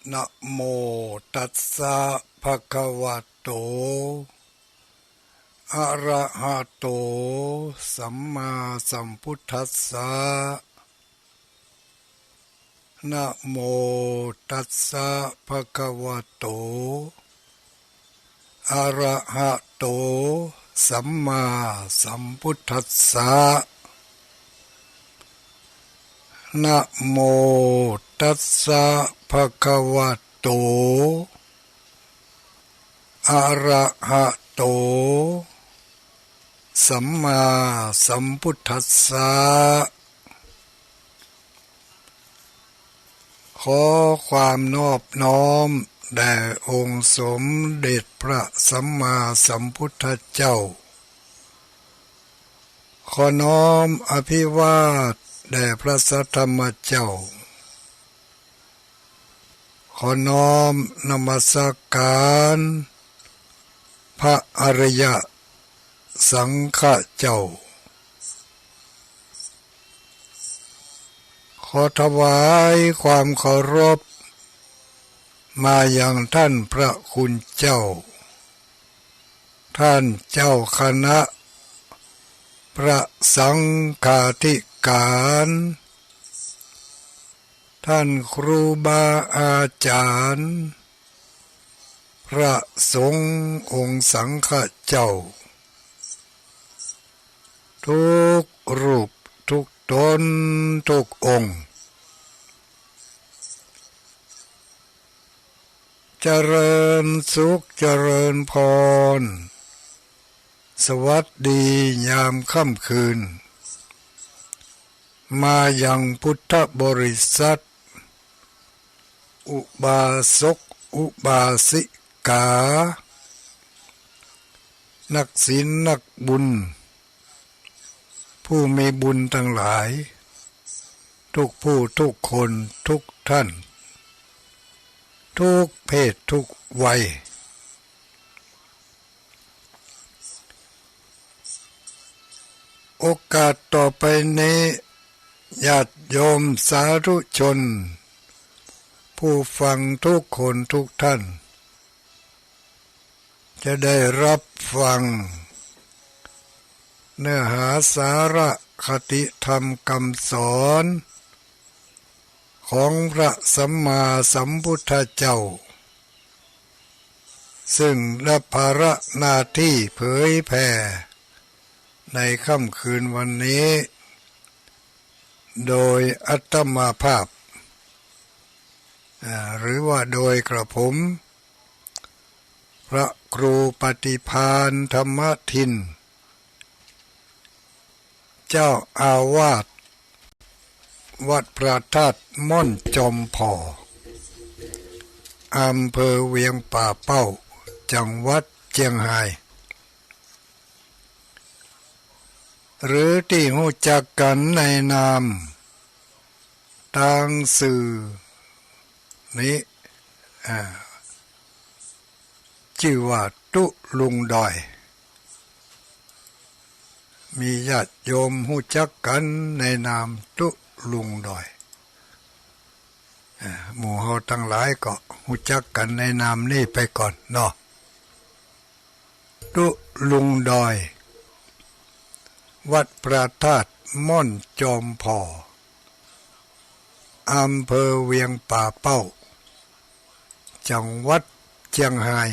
นะโมตัสสะภะคะวะโตอะระหะโตสัมมาสัมพุทธัสสะนะโมตัสสะภะคะวะโตอะระหะโตสัมมาสัมพุทธัสสะนะโมตัสสะภะคะวะโตอะระหะโตสัมมาสัมพุทธัสสะขอความนอบน้อมแด่องค์สมเด็จพระสัมมาสัมพุทธเจ้าขอน้อมอภิวาทแด่พระสัทธรรมเจ้าขอน้อมนมัสการพระอริยสังฆเจ้าขอถวายความเคารพมาอย่างท่านพระคุณเจ้าท่านเจ้าคณะพระสังฆาธิการท่านครูบาอาจารย์พระสงฆ์องค์สังฆเจ้าทุกรูปทุกตนทุกองค์เจริญสุขเจริญพรสวัสดียามค่ำคืนมายังพุทธบริษัทอุบาสกอุบาสิกานักศีลนักบุญผู้มีบุญทั้งหลายทุกผู้ทุกคนทุกท่านทุกเพศทุกวัยโอกาสต่อไปนี้ญาติโยมสาธุชนผู้ฟังทุกคนทุกท่านจะได้รับฟังเนื้อหาสาระคติธรรมคำสอนของพระสัมมาสัมพุทธเจ้าซึ่งรับภาระหน้าที่เผยแผ่ในค่ำคืนวันนี้โดยอัตมาภาพหรือว่าโดยกระผมพระครูปฏิภาณธรรมทินเจ้าอาวาสวัดพระธาตุม่อนจอมพออำเภอเวียงป่าเป้าจังหวัดเชียงรายหรือที่รู้จักกันในนามทางสื่อนี้ชื่อว่าตุลุงดอยมีญาติโยมรู้จักกันในนามตุลุงดอยหมู่เฮาทั้งหลายก็รู้จักกันในนามนี้ไปก่อนเนาะตุลุงดอยวัดพระธาตุม่อนจอมพออำเภอเวียงป่าเป้าจังหวัดเชียงราย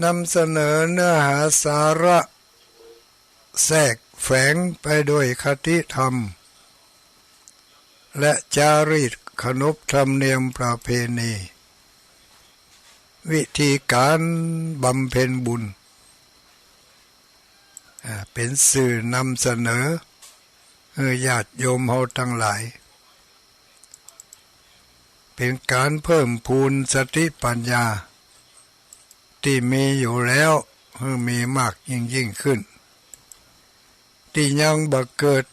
นำเสนอเนื้อหาสาระแทรกแฝงไปด้วยคติธรรมและจารีตขนบธรรมเนียมประเพณีวิธีการบำเพ็ญบุญเป็นสื่อนำเสนอญาติโยมเฮาทั้งหลายเป็นการเพิ่มพูนสติปัญญาที่มีอยู่แล้วให้มีมากยิ่งขึ้นที่ยังบ่เกิด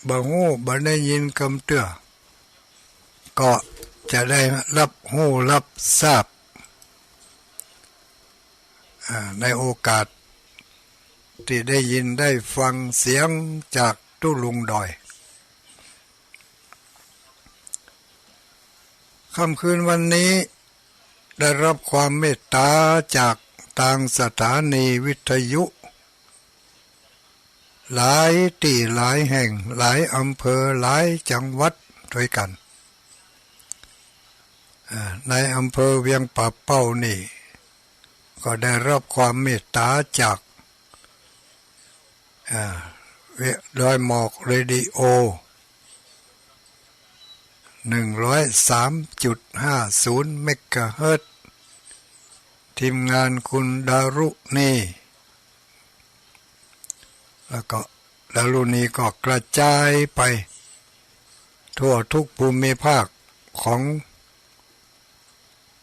บ่ฮู้บ่ได้ยินคำเตือนก็จะได้รับรู้รับทราบในโอกาสที่ได้ยินได้ฟังเสียงจากตุลุงดอย ค่ำคืนวันนี้ได้รับความเมตตาจากทางสถานีวิทยุหลายที่หลายแห่งหลายอำเภอหลายจังหวัดด้วยกันในอำเภอเวียงป่าเป้านี่ก็ได้รับความเมตตาจากดอยหมอกเรดิโอ103.50 เมกะเฮิรตซ์ทีมงานคุณดารุณีแล้วก็ดารุณีก็กระจายไปทั่วทุกภูมิภาคของ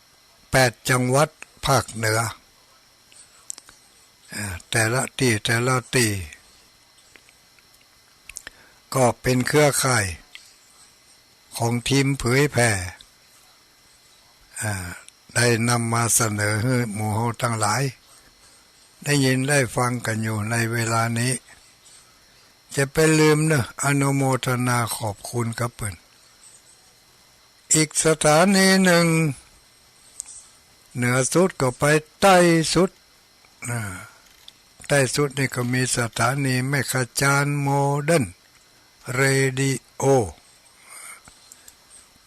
8จังหวัดภาคเหนือแต่ละที่ก็เป็นเครือข่ายของทีมเผยแผ่ได้นำมาเสนอให้หมู่เฮาทั้งหลายได้ยินได้ฟังกันอยู่ในเวลานี้จะไปลืมนะอนุโมทนาขอบคุณครับเพิ่นอีกสถานีหนึ่งเหนือสุดก็ไปใต้สุดใต้สุดนี่ก็มีสถานีแม่ขจานโมเดิร์นเรดิโอ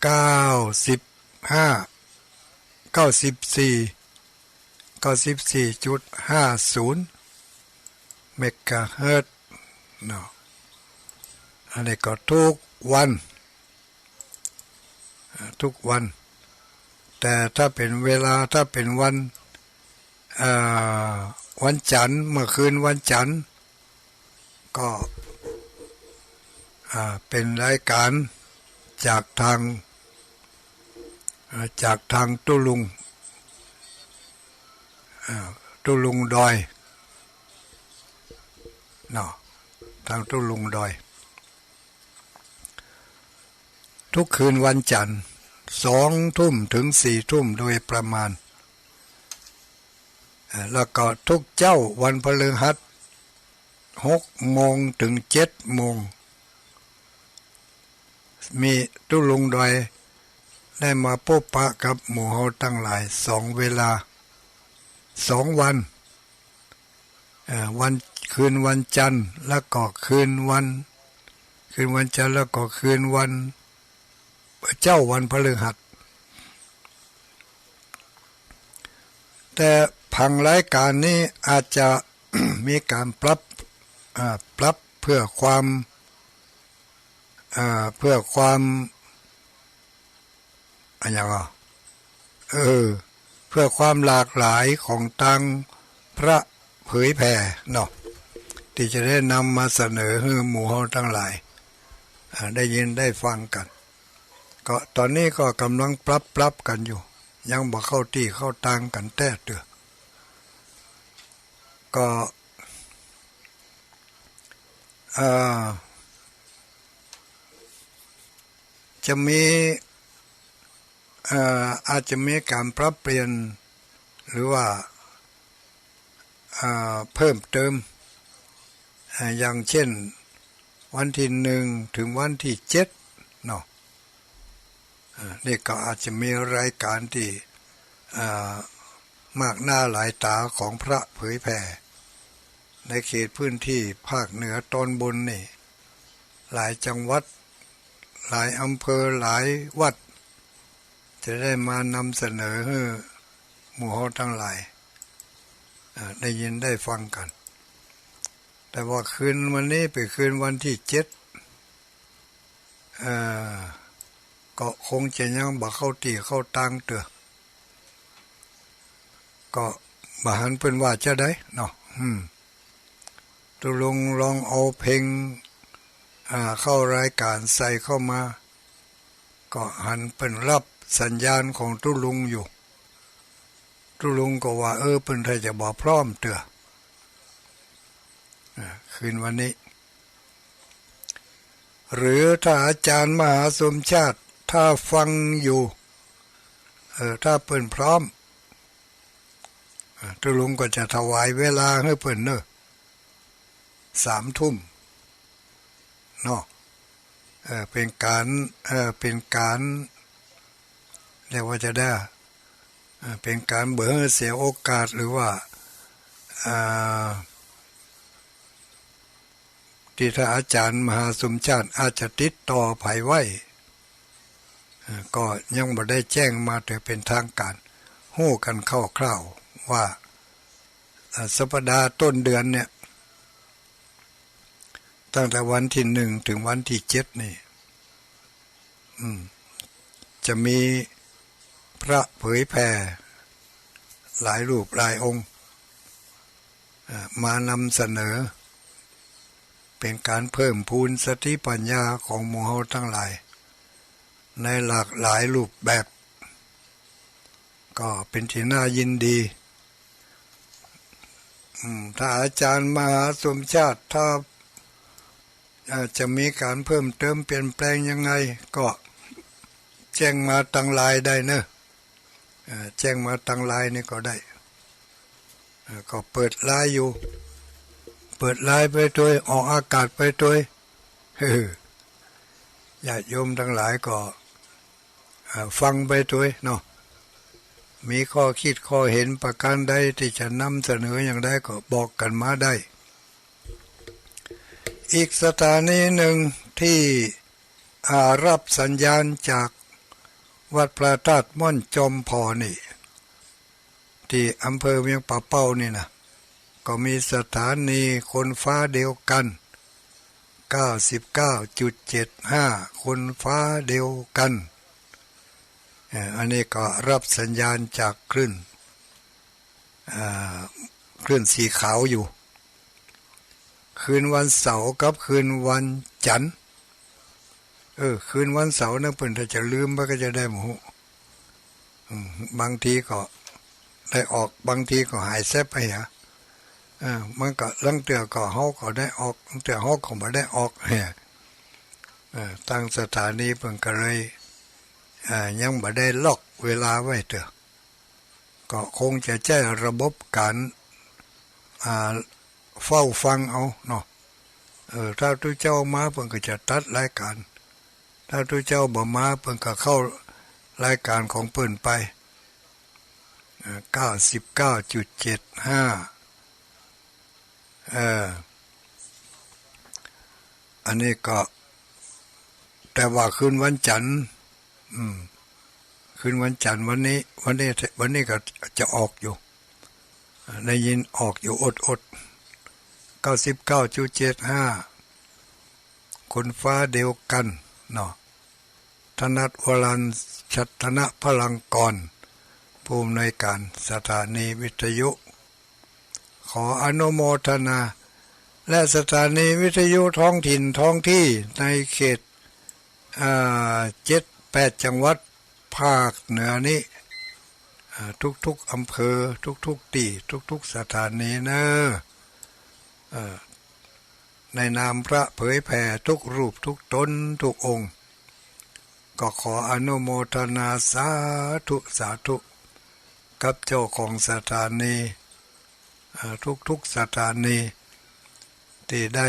94.50 เมกะเฮิรตซ์เนาะอันนี้ก็ทุกวันแต่ถ้าเป็นเวลาถ้าเป็นวันจันทร์เมื่อคืนวันจันทร์ก็เป็นรายการจากทางตุลุงดอยเนาะทางตุลุงดอยทุกคืนวันจันทร์2 ทุ่มถึง4 ทุ่มโดยประมาณแล้วก็ทุกเจ้าวันพฤหัส6 โมงถึง7 โมงมีตุลุงดอยได้มาพบปะกับหมู่เฮาทั้งหลาย2 เวลา2 วันคืนวันจันทร์แล้วก็คืนวันจันทร์แล้วก็คืนวันเจ้าวันพฤหัสแต่ผังรายการนี้อาจจะ มีการปรับเพื่อความเพื่อความเพื่อความหลากหลายของทางพระเผยแผ่เนาะที่จะได้นำมาเสนอให้หมู่เฮาทั้งหลายได้ยินได้ฟังกันก็ตอนนี้ก็กำลังปรับกันอยู่ยังบ่เข้าที่เข้าทางกันแท้เด้อก็จะมีอาจจะมีการปรับเปลี่ยนหรือว่าเพิ่มเติมอย่างเช่นวันที่1ถึงวันที่7เนาะนี่ก็อาจจะมีรายการที่มากหน้าหลายตาของพระเผยแผ่ในเขตพื้นที่ภาคเหนือตอนบนนี่หลายจังหวัดหลายอำเภอหลายวัดจะได้มานำเสนอให้หมู่เฮาทั้งหลายได้ยินได้ฟังกันแต่ว่าคืนวันนี้เป็นคืนวันที่7ก็คงจะยังบ่เข้าที่เข้าทางเด้อก็บ่หันเพิ่นว่าจะได้เนาะตุลงลองเอาเพลงเข้ารายการใส่เข้ามาก็หันเพิ่นรับสัญญาณของตุลุงอยู่ตุลุงก็ว่าเพิ่นถ้าจะบ่พร้อมเด้อคืนวันนี้หรือถ้าอาจารย์มหาสมชาติถ้าฟังอยู่ถ้าเพิ่นพร้อมตุลุงก็จะถวายเวลาให้เพิ่นเนอะ3 ทุ่มเนาะเป็นการ รียกว่าจะได้เป็นการเบื่อเสียโอกาสหรือว่าที่ถ้าอาจารย์มหาสมชาติอาจจะติดต่อไผไว้ก็ยังบ่ได้แจ้งมาแต่เป็นทางการฮู้กันคร่าวๆว่าสัปดาห์ต้นเดือนเนี่ยตั้งแต่วันที่1ถึงวันที่7นี่จะมีพระเผยแผ่หลายรูปหลายองค์มานำเสนอเป็นการเพิ่มพูนสติปัญญาของหมู่เฮาทั้งหลายในหลากหลายรูปแบบก็เป็นที่น่ายินดีถ้าอาจารย์มหาสมชาติถ้าจะมีการเพิ่มเติมเปลี่ยนแปลงยังไงก็แจ้งมาทางไลน์ได้เนอะแจ้งมาทางไลน์นี่ก็ได้ก็เปิดไลน์อยู่เปิดไลน์ไปด้วยออกอากาศไปด้วยญาติโยมทั้งหลายก็ฟังไปด้วยเนาะมีข้อคิดข้อเห็นประการใดที่จะนำเสนออย่างใดก็บอกกันมาได้อีกสถานีหนึ่งที่รับสัญญาณจากวัดพระธาตุม่อนจอมพอนี่ที่อำเภอเวียงป่าเป้านี่นะก็มีสถานีคนฟ้าเดียวกัน 99.75 คนฟ้าเดียวกันอันนี้ก็รับสัญญาณจากคลื่นสีขาวอยู่คืนวันเสาร์กับคืนวันจันทร์คืนวันเสาร์นะเพิ่นถ้าจะลืมมันก็จะได้หมู่บางทีก็ได้ออกบางทีก็หายแซบไปมันก็ลังเตือก็เฮาก็ได้ออกลังเตือเฮาก็บ่ได้ออกตั้งสถานีเพิ่นก็เลยยังบ่ได้ล็อกเวลาไว้เถอะก็คงจะใช้ระบบการเฝ้าฟังเอาเนาะถ้าทุกเจ้ามาเพิ่นก็จะตัดรายการถ้าทุกเจ้าบ่มาเพิ่นก็เข้ารายการของเพิ่นไป99.75อันนี้ก็แต่ว่าคืนวันจันทร์คืนวันจันทร์วันนี้ก็จะออกอยู่ได้ยินออกอยู่อด99.75 คนฟ้าเดียวกันเนาะธนัทวรัญชัตนะพลังกรผู้อำนวยการสถานีวิทยุขออนุโมทนาและสถานีวิทยุท้องถิ่นท้องที่ในเขต7-8 จังหวัดภาคเหนือนี้ทุกๆอำเภอทุกๆที่ทุกๆสถานีเนอะในนามพระเผยแผ่ทุกรูปทุกตนทุกองค์ก็ขออนุโมทนาสาธุกับเจ้าของสถานีทุกสถานีที่ได้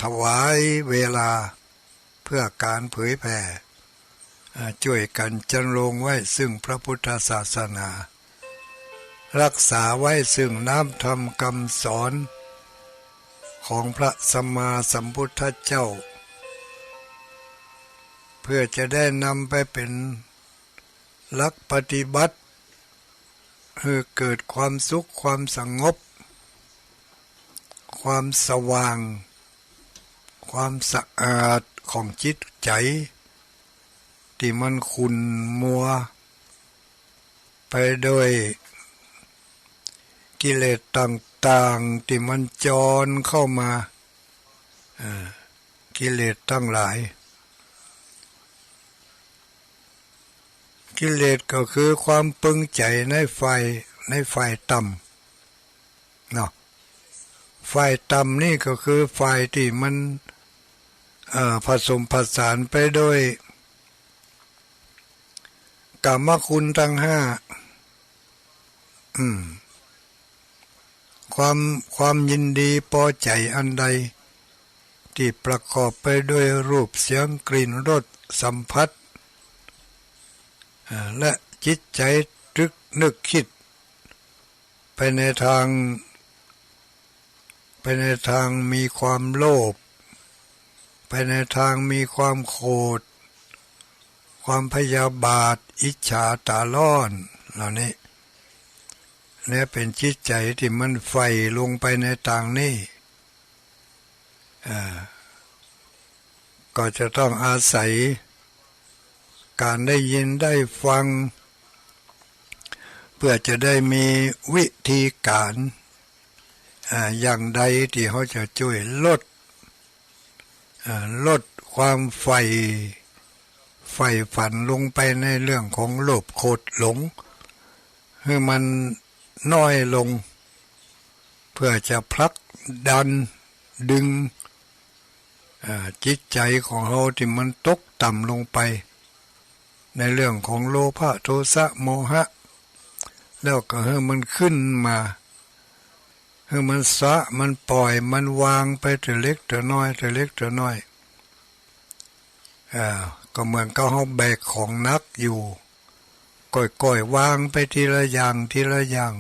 ถวายเวลาเพื่อการเผยแผ่ช่วยกันจันลงไว้ซึ่งพระพุทธศาสนารักษาไว้ซึ่งน้ำธรรมคำสอนของพระสัมมาสัมพุทธเจ้าเพื่อจะได้นำไปเป็นหลักปฏิบัติให้เกิดความสุขความสงบความสว่างความสะอาดของจิตใจที่มันขุ่นมัวไปด้วยกิเลสต่างๆที่มันจรเข้ามากิเลสทั้งหลายกิเลสก็คือความปึงใจในไฟต่ำเนาะไฟต่ำนี่ก็คือไฟที่มันผสมผสานไปด้วยกามคุณทั้ง5ความยินดีพอใจอันใดที่ประกอบไปด้วยรูปเสียงกลิ่นรส สัมผัสและจิตใจตรึกนึกคิดไปในทางมีความโลภไปในทางมีความโกรธความพยาบาทอิจฉาตาร้อนเหล่านี้เนี่ยเป็นจิตใจที่มันใฝ่ลงไปในทางนี้ก็จะต้องอาศัยการได้ยินได้ฟังเพื่อจะได้มีวิธีการอย่างใดที่เขาจะช่วยลดความใฝ่ฝันลงไปในเรื่องของโลภโกรธหลงให้มันน้อยลงเพื่อจะผลักดันดึงจิตใจของเราที่มันตกต่ำลงไปในเรื่องของโลภะโทสะโมหะแล้วก็ให้มันขึ้นมาให้มันมันปล่อยมันวางไปแต่เล็กแต่น้อยแต่เล็กแต่น้อยก็เหมือนกับเขาแบกของนักอยู่ก่อยวางไปทีละอย่างทีละอย่าง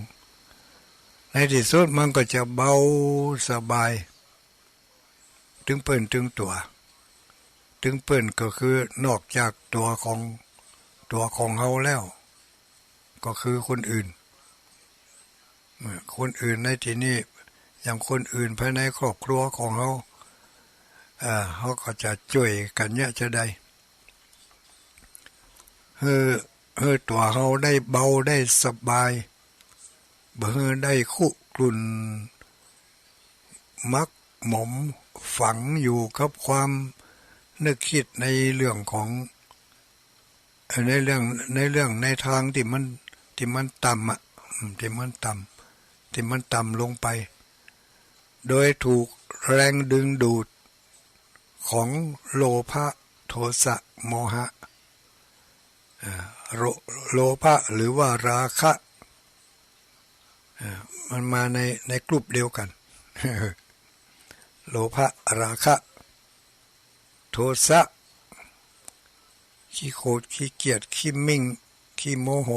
ในที่สุดมันก็จะเบาสบายถึงเปิ่นถึงตัวถึงเปิ่นก็คือนอกจากตัวของเขาแล้วก็คือคนอื่นในที่นี้อย่างคนอื่นภายในครอบครัวของเขาก็จะช่วยกันเนี่ยจะได้ตัวเขาได้เบาได้สบายได้คุกรุ่นมักหมมฝังอยู่กับความนึกคิดในเรื่องของในเรื่องในทางที่มันต่ำที่มันต่ำลงไปโดยถูกแรงดึงดูดของโลภะโทสะโมหะโลภะหรือว่าราคะมันมาในกลุ่มเดียวกันโลภะราคะโทสะขี้โกรธขี้เกียจขี้มิ่งขี้โมโห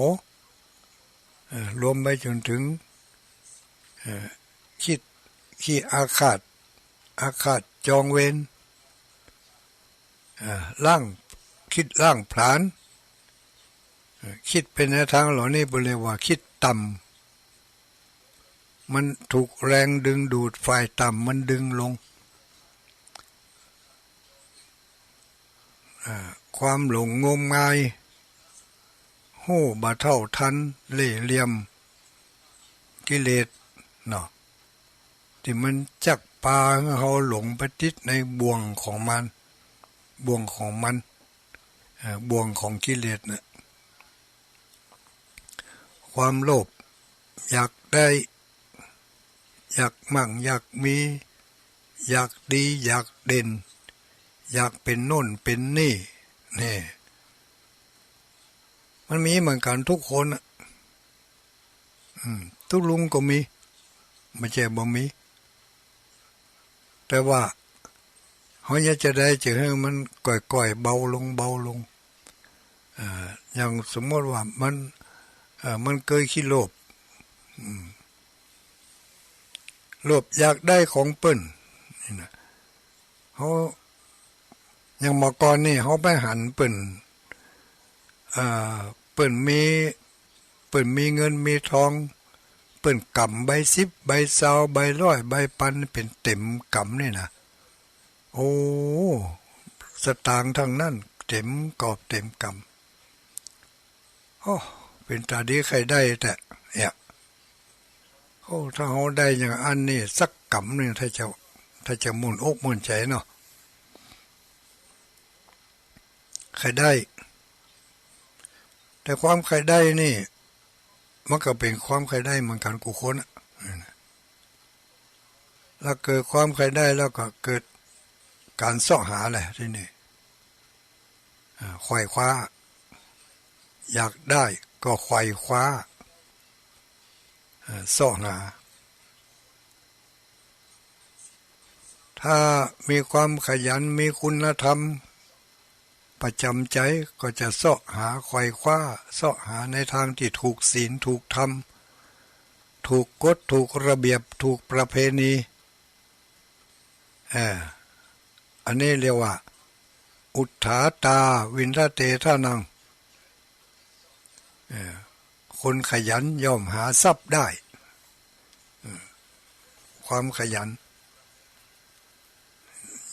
รวมไปจนถึงขี้อาฆาตจองเวรคิดร่างผลาญคิดเป็นในทางเหล่านี้บริว่าคิดต่ำมันถูกแรงดึงดูดฝ่ายต่ำมันดึงลงความหลงงมงายหู้บ่เท่าทันเล่ห์เหลี่ยมกิเลสเนาะที่มันจักพาให้เขาหลงไปติดในบ่วงของมันบ่วงของกิเลสเนี่ยความโลภอยากได้อยากมั่งอยากมีอยากดีอยากเด่นอยากเป็นโน่นเป็นนี่มันมีเหมือนกันทุกคนทุกลุงก็มีไม่ใช่บ่มีแต่ว่าเขาอยากจะได้จะให้มันก่อยๆเบาลงอย่างสมมติว่ามันเคยขี้โลภอยากได้ของเปิ้นนี่นะเขาอย่างเมื่อก่อนนี่เขาไปหันเปิ้นเปิ้นมีเงินมีทองเปิ้นกำใบ10ใบ20ใบ100ใบพันเป็นเต็มกำนี่นะโอ้สตางค์ทั้งนั้นเต็มกอบเต็มกำโอ้เป็นตาดีใครได้แต่โอ้ถ้าเขาได้อย่างอันนี้สักกำหนึ่งถ้าจะมุ่นอกมุ่นใจเนาะใครได้แต่ความใครได้นี่มันก็เป็นความใครได้เหมือนกันกูคนแล้วเกิดความใครได้แล้วก็เกิดการเสาะหาแหละที่นี่ไขว่คว้าอยากได้ก็ไขว่คว้าเสาะหาถ้ามีความขยันมีคุณธรรม ประจำใจก็จะเสาะหาไขว่คว้าเสาะหาในทางที่ถูกศีลถูกธรรมถูกกฎถูกระเบียบถูกประเพณีอันนี้เรียกว่าอุทธาตาวินทเตทานังคนขยันย่อมหาทรัพย์ได้ความขยัน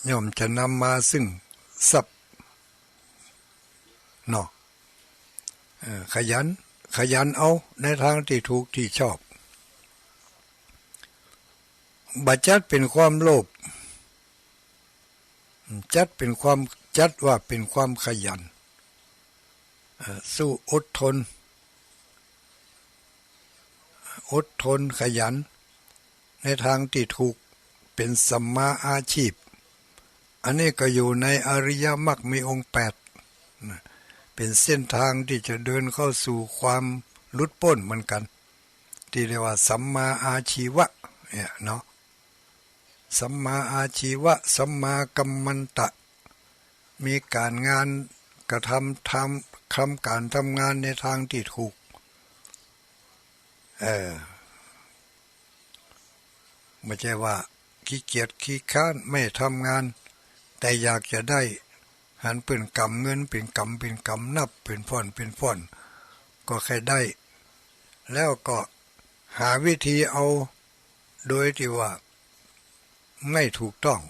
ย่อมจะนำมาซึ่งทรัพย์เนาะขยันเอาในทางที่ถูกที่ชอบบัจจัดเป็นความโลภจัดเป็นความจัดว่าเป็นความขยันสู้อดทนขยันในทางที่ถูกเป็นสัมมาอาชีพอันนี้ก็อยู่ในอริยมรรคมีองค์8เป็นเส้นทางที่จะเดินเข้าสู่ความหลุดพ้นเหมือนกันที่เรียกว่าสัมมาอาชีวะเนี่ยเนาะสัมมาอาชีวะสัมมากัมมันตะมีการงานกระทำการทำงานในทางที่ถูกไม่ใช่ว่าขี้เกียจขี้ค้านไม่ทำงานแต่อยากจะได้หันเป็นกำเงินเป็นกำนับเป็นพ่อนก็แค่ได้แล้วก็หาวิธีเอาโดยที่ว่าไม่ถูกต้อง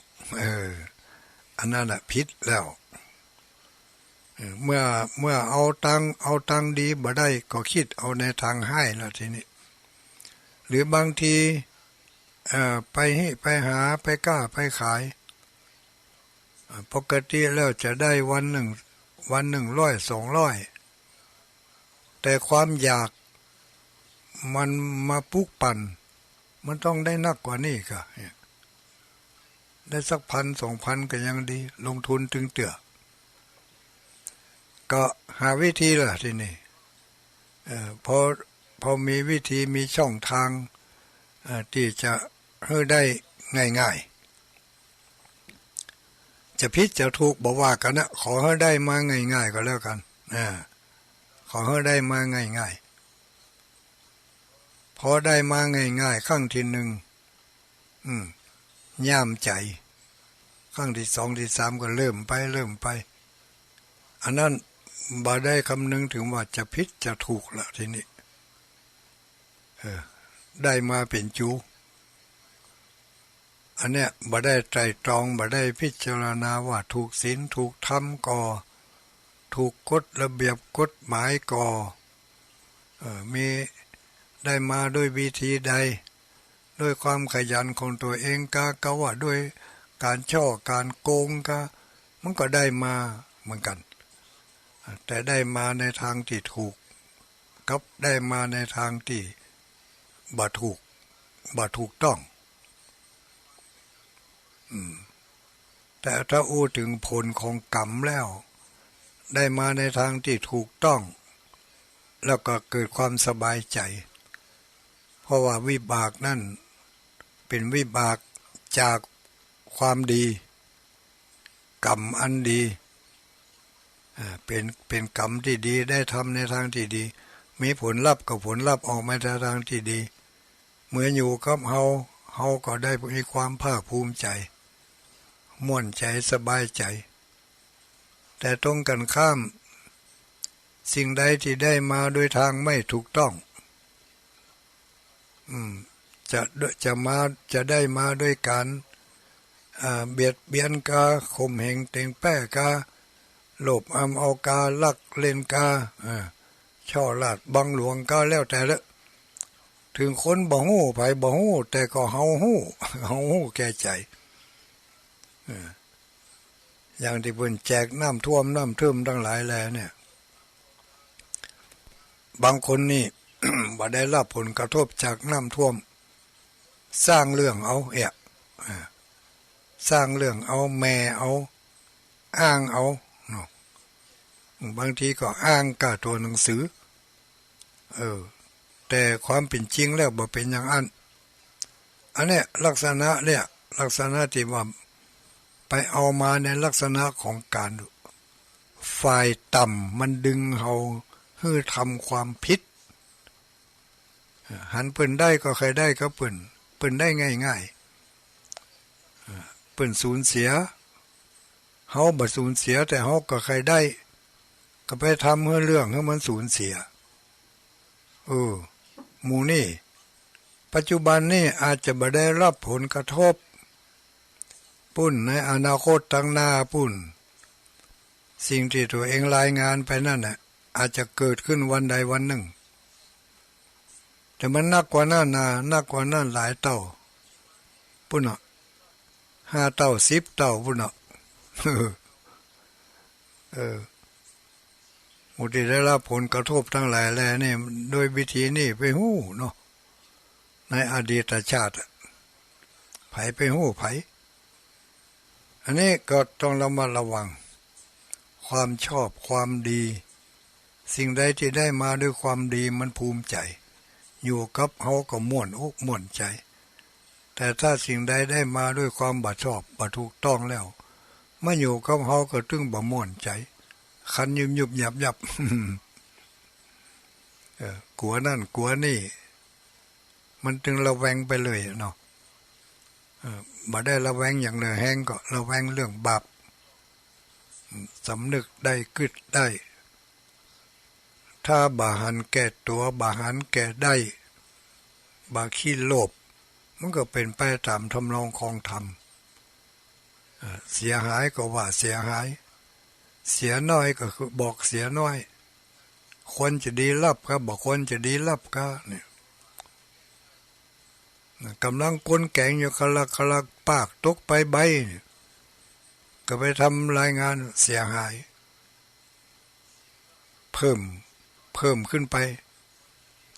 อันนั้นแหละผิดแล้วเมื่อเอาตังดีบ่ได้ก็คิดเอาในทางให้แล้วทีนี้หรือบางทีไปหาไปกล้าไปขายปกติแล้วจะได้วันหนึ่ง100 200แต่ความอยากมันมาปลุกปั่นมันต้องได้นักกว่านี้ค่ะได้สัก1,000 2,000ก็ยังดีลงทุนถึงเตื้อก็หาวิธีล่ะทีนี้พอมีวิธีมีช่องทางที่จะให้ได้ง่ายๆจะผิดจะถูกบอกว่ากันนะขอให้ได้มาง่ายๆก็แล้วกันขอให้ได้มาง่ายๆพอได้มาง่ายๆครั้งที่1ย่ามใจครั้งที่2ที่3ก็เริ่มไปอันนั้นบ่ได้คำนึงถึงว่าจะผิดจะถูกละทีนี้ได้มาเป็นจูอันเนี้ยบ่ได้ไตร่ตรองบ่ได้พิจารณาว่าถูกศีลถูกธรรมก่อถูกกฎระเบียบกฎหมายก่อมีได้มาด้วยวิธีใดด้วยความขยันของตัวเองก็ว่าด้วยการช่อการโกงก็มันก็ได้มาเหมือนกันแต่ได้มาในทางที่ถูกกับได้มาในทางที่บ่ถูกต้องแต่ถ้าอู้ถึงผลของกรรมแล้วได้มาในทางที่ถูกต้องแล้วก็เกิดความสบายใจเพราะว่าวิบากนั่นเป็นวิบากจากความดีกรรมอันดีเป็นกรรมที่ดีได้ทำในทางที่ดีมีผลลัพธ์กับผลลัพธ์ออกมาในทางที่ดีเมื่ออยู่กับเฮาก็ได้มีความภาคภูมิใจม่วนใจสบายใจแต่ตรงกันข้ามสิ่งใดที่ได้มาโดยทางไม่ถูกต้องจะได้มาด้วยการเบียดเบียนกาข่มเหงเต็งแป้กาโลภเอากาลักเล่นกาช่อลาดบังหลวงกาแล้วแต่ละถึงคนบ่ฮู้ไผบ่ฮู้แต่ก็เฮาฮู้แก่ใจอย่างที่เพิ่นแจกน้ำท่วมน้ำท่วมทั้งหลายแล้วเนี่ยบางคนนี่ บ่ได้รับผลกระทบจากน้ำท่วมสร้างเรื่องเอาสร้างเรื่องเอาแม่เอาอ้างเอาบางทีก็อ้างกับตัวหนังสือแต่ความเป็นจริงแล้วบ่เป็นอย่างอันนี้ลักษณะที่ว่าไปเอามาในลักษณะของการ ฝ่ายต่ำมันดึงเฮาให้ทำความผิดหันเปิ่นได้ก็ใครได้ก็เปิ่นได้ง่ายๆเปิ่นสูญเสียเฮาบ่สูญเสียแต่เฮาก็ใครได้ก็ไปทำให้เรื่องให้มันสูญเสียหมู่นี่ปัจจุบันนี่อาจจะบ่ได้รับผลกระทบปุ่นในอนาคตตั้งหน้าปุ่นสิ่งที่ตัวเองรายงานไปนั่นน่ะอาจจะเกิดขึ้นวันใดวันหนึ่งแต่มันนักกว่านั้นนะนักกว่านั้นหลายเท่าปุ่นเนาะ5 เท่า10 เท่าปุ่นเนาะผู้ที่ได้รับผลกระทบทั้งหลายแลนี่โดยวิธีนี้ไปฮู้เนาะในอดีตชาติไผไปฮู้ไผอันนี้ก็ต้องระมัดระวังความชอบความดีสิ่งใดที่ได้มาด้วยความดีมันภูมิใจอยู่กับเฮาก็ม่วนอกม่วนใจแต่ถ้าสิ่งใดได้มาด้วยความบ่ชอบบ่ถูกต้องแล้วมาอยู่กับเฮาก็ตึงบ่ม่วนใจคันยุบๆหยับๆกลัวนั่นกลัวนี่มันจึงระแวงไปเลยเนาะบ่ได้ระแวงอย่างเหลือแห้งก็ระแวงเรื่องบาปสำนึกได้กึดได้ถ้าบาหันแก่ตัวบาหันแก่ได้บาขี้โลภมันก็เป็นไปตามทำนองของธรรมเสียหายก็ว่าเสียหายเสียน้อยก็คือบอกเสียน้อยคนจะดีรับก็บอกคนจะดีรับก็เนี่ยกำลังก้นแกงอยู่คลักปากตกไปใบก็ไปทำรายงานเสียหายเพิ่มขึ้นไป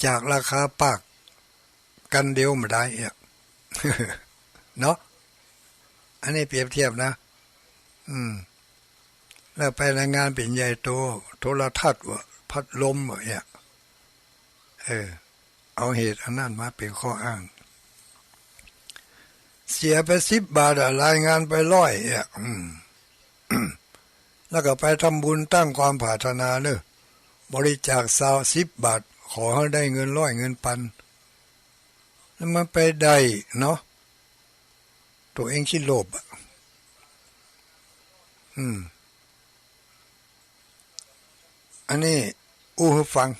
จากราคาปากกันเดียวไม่ได้เนาะอันนี้เปรียบเทียบนะแล้วไปรายงานเป็นใหญ่โตโทรทัศน์ว่าพัดลมเนี่ยเอาเหตุอันนั้นมาเป็นข้ออ้างเสียไป10 บาทรายงานไป100แล้วก็ไปทำบุญตั้งความปรารถนาเนอะบริจาค10 บาทขอให้ได้เงิน100เงินพันแล้วมันไปได้เนาะตัวเองขี้โลภอันนี้ให้ฟัง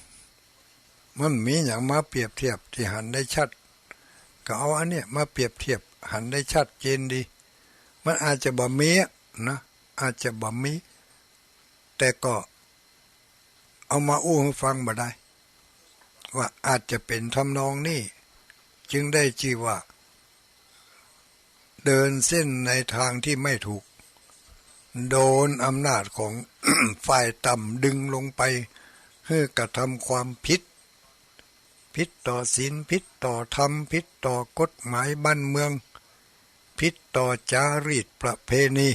มันมีอย่างมาเปรียบเทียบที่หันได้ชัดก็เอาอันเนี้ยมาเปรียบเทียบหันได้ชัดเจนดีมันอาจจะบ่มีนะอาจจะบ่มีแต่ก็เอามาให้ฟังบ่ได้ว่าอาจจะเป็นทำนองนี้จึงได้ชื่อว่าเดินเส้นในทางที่ไม่ถูกโดนอำนาจของ ฝ่ายต่ำดึงลงไปให้กระทำความผิดต่อศีลผิดต่อธรรมผิดต่อกฎหมายบ้านเมืองผิดต่อจารีตประเพณี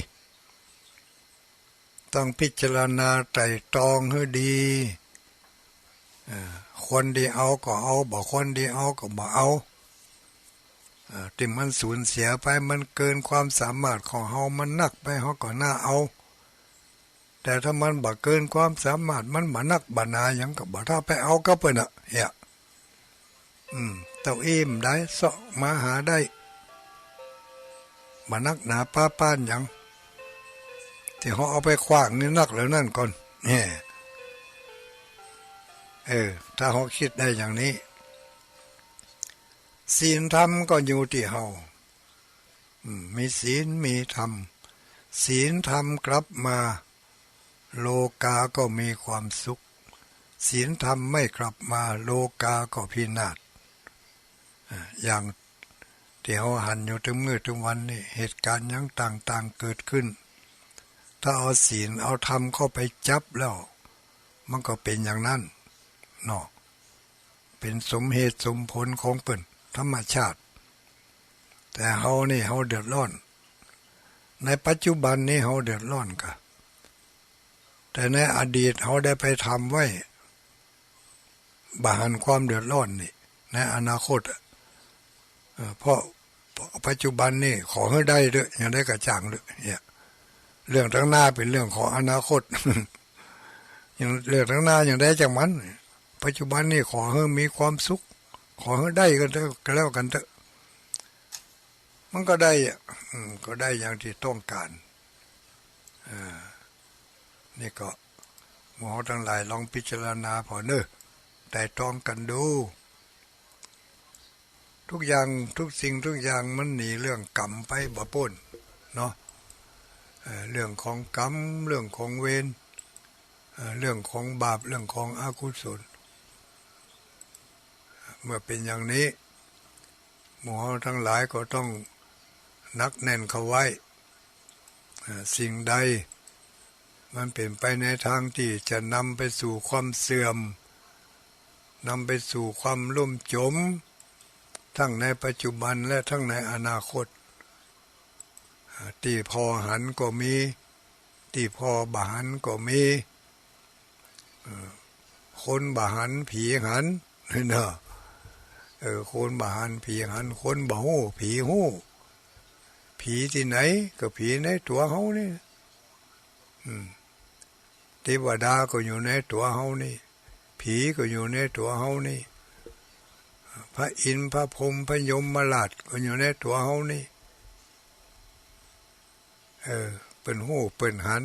ต้องพิจารณาไตร่ตรองให้ดีคนดีเอาก็เอาบ่คนดีเอาก็บ่เอาที่มันสูญเสียไปมันเกินความสามารถของเฮามันนักไปเฮาก็น่าเอาแต่ถ้ามันบ่เกินความสามารถมันบ่นักบ่นาหยังก็บ่ถ้าไปเอาก็เปิ้นเต้าอิ่มได้เสาะมาหาได้บ่นักหนาป้านหยังที่เฮาเอาไปขว้างนี่นักแล้วนั่นก่อนถ้าเฮาคิดได้อย่างนี้ศีลธรรมก็อยู่ที่เฮามีศีลมีธรรมศีลธรรมกลับมาโลกาก็มีความสุขศีลธรรมไม่กลับมาโลกาก็พินาศอย่างที่เฮาหันอยู่ถึงมื้อถึงวันนี้เหตุการณ์หยังต่างๆเกิดขึ้นถ้าเอาศีลเอาธรรมเข้าไปจับแล้วมันก็เป็นอย่างนั้นเนาะเป็นสมเหตุสมผลของเปิ้นธรรมชาติแต่เฮานี่เฮาเดือดร้อนในปัจจุบันนี้เฮาเดือดร้อนกะแต่ในอดีตเฮาได้ไปทำไว้บาหันความเดือดร้อนนี่ในอนาคตเพราะปัจจุบันนี่ขอให้ได้ด้วยอย่างได้กระจ่างด้วยเนี่ยเรื่องทั้งหน้าเป็นเรื่องของอนาคต อย่างเลือกทั้งหน้าอย่างได้จากมันปัจจุบันนี่ขอให้มีความสุขขอให้ได้กันเถอะก็แล้วกันเถอะมันก็ได้ก็ได้อย่างที่ต้องการนี่ก็หมอทั้งหลายลองพิจารณาพอเนอะแต่ต้องกันดูทุกอย่างทุกสิ่งทุกอย่างมันหนีเรื่องกรรมไปบ่พ้นเนาะเรื่องของกรรมเรื่องของเวรเรื่องของบาปเรื่องของอกุศลเมื่อเป็นอย่างนี้หมู่ทั้งหลายก็ต้องนักแน่นเข้าไว้สิ่งใดมันเป็นไปในทางที่จะนำไปสู่ความเสื่อมนำไปสู่ความล่มจมทั้งในปัจจุบันและทั้งในอนาคตที่พอหันก็มีที่พอบาหันก็มีคนบาหันผีหันเนาะคนบาหันผีหันคนบ่ฮู้ผีฮู้ผีที่ไหนก็ผีในตัวเฮานี่เทวดาก็อยู่ในตัวเฮานี่ผีก็อยู่ในตัวเฮานี่พระอินทร์พระพรหมพระยมราชก็อยู่ในตัวเฮานี่เป็นหู้เป็นหัน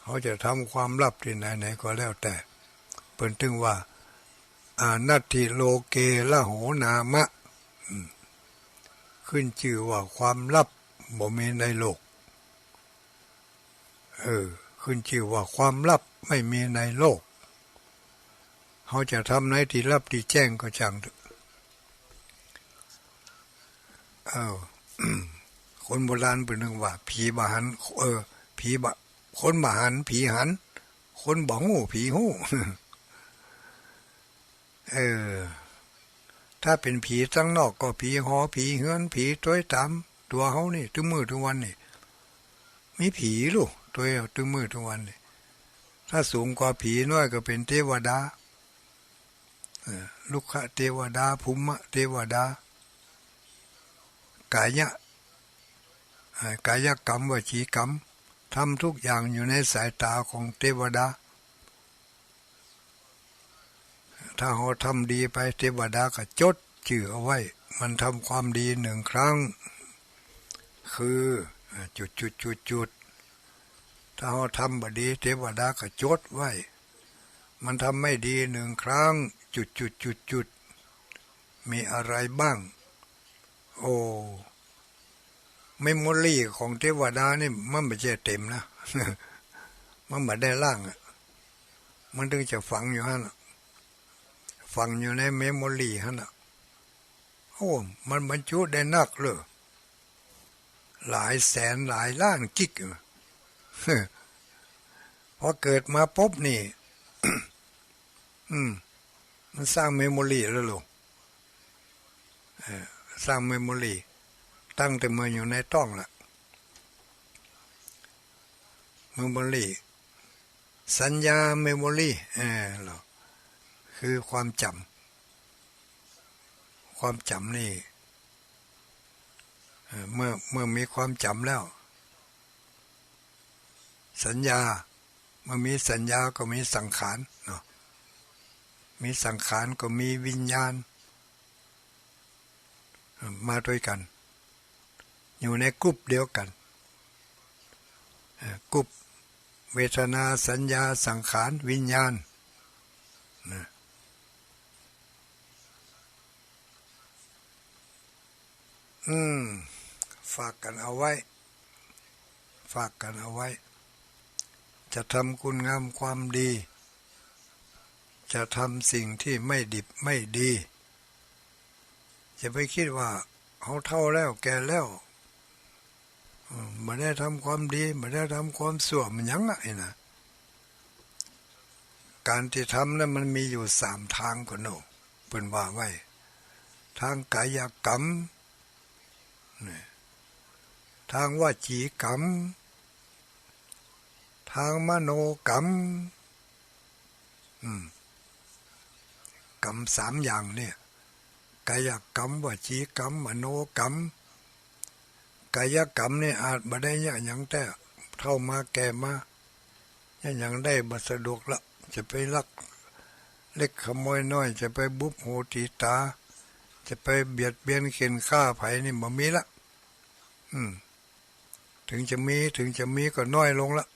เขาจะทำความลับที่ไหนก็แล้วแต่เป็นถึงว่าอานัตถิโลเกละโหนามะขึ้นชื่อว่าความลับบ่มีในโลกขึ้นชื่อว่าความลับไม่มีในโลกเขาจะทำในที่ลับที่แจ้งก็ช่างคนโบราณเป็นหนึ่งว่าผีบาหันผีบะคนบาหันผีหันคนบ่ฮู้ผีฮู้ถ้าเป็นผีทั้งนอกก็ผีหอผีเฮือนผีต้วยตามตัวเขานี่ทุกมื้อทุกวันนี่มีผีลูกตัวทุกมื้อทุกวันนี่ถ้าสูงกว่าผีน้อยก็เป็นเทวดาลุกขะเทวดาภูมิเทวดากายกรรมวจีกรรมทำทุกอย่างอยู่ในสายตาของเทวดาถ้าเราทำดีไปเทวดาก็จดชื่อเอาไว้มันทำความดีหนึ่งครั้งคือจุดถ้าเราทำบดีเทวดาก็จดไว้มันทำไม่ดีหนึ่งครั้งจุดมีอะไรบ้างโอ้เมมโมรี่ของเทวดานี่มันไม่ใช่เต็มนะ มันไม่ได้ล่างมันถึงจะฝังอยู่ฮะฝังอยู่ในเมมโมรี่ฮะโอ้มันบรรจุได้นักเลยหลายแสนหลายล้านกิก พอเกิดมาปุ๊บนี่ มันสร้างเมมโมรี่แล้วลูกสร้างเมมโมรี่ตั้งแต่มาอยู่ในต้องละเมมโมรี่สัญญาเมมโมรี่คือความจำนี่เมื่อมีความจำแล้วสัญญาเมื่อมีสัญญาก็มีสังขารเนาะมีสังขารก็มีวิญญาณมาด้วยกันอยู่ในกลุ่มเดียวกันกลุ่มเวทนาสัญญาสังขารวิญญาณฝากกันเอาไว้จะทำคุณงามความดีจะทำสิ่งที่ไม่ดิบไม่ดีจะไปคิดว่าเขาเท่าแล้วแก่แล้วไม่ได้ทำความดีไม่ได้ทำความชั่วมันยังไงนะการที่ทำนั้นมันมีอยู่3 ทางก็โน่เป็นว่าไว้ทางกายกรรมทางวจีกรรมทางมโนกรรมกรรม3 อย่างเนี่ยกายกรรมวจีกรรมมโนกรรมกายกรรมเนี่ยอาจบ่ได้อย่างแต่เท่ามาแก่มา ยังได้บัสะดวกละจะไปลักเล็กขโมยน้อยจะไปบุบหูตีตาจะไปเบียดเบียนเข็นฆ่าไผนี่บ่มีละถึงจะมีก็น้อยลงละ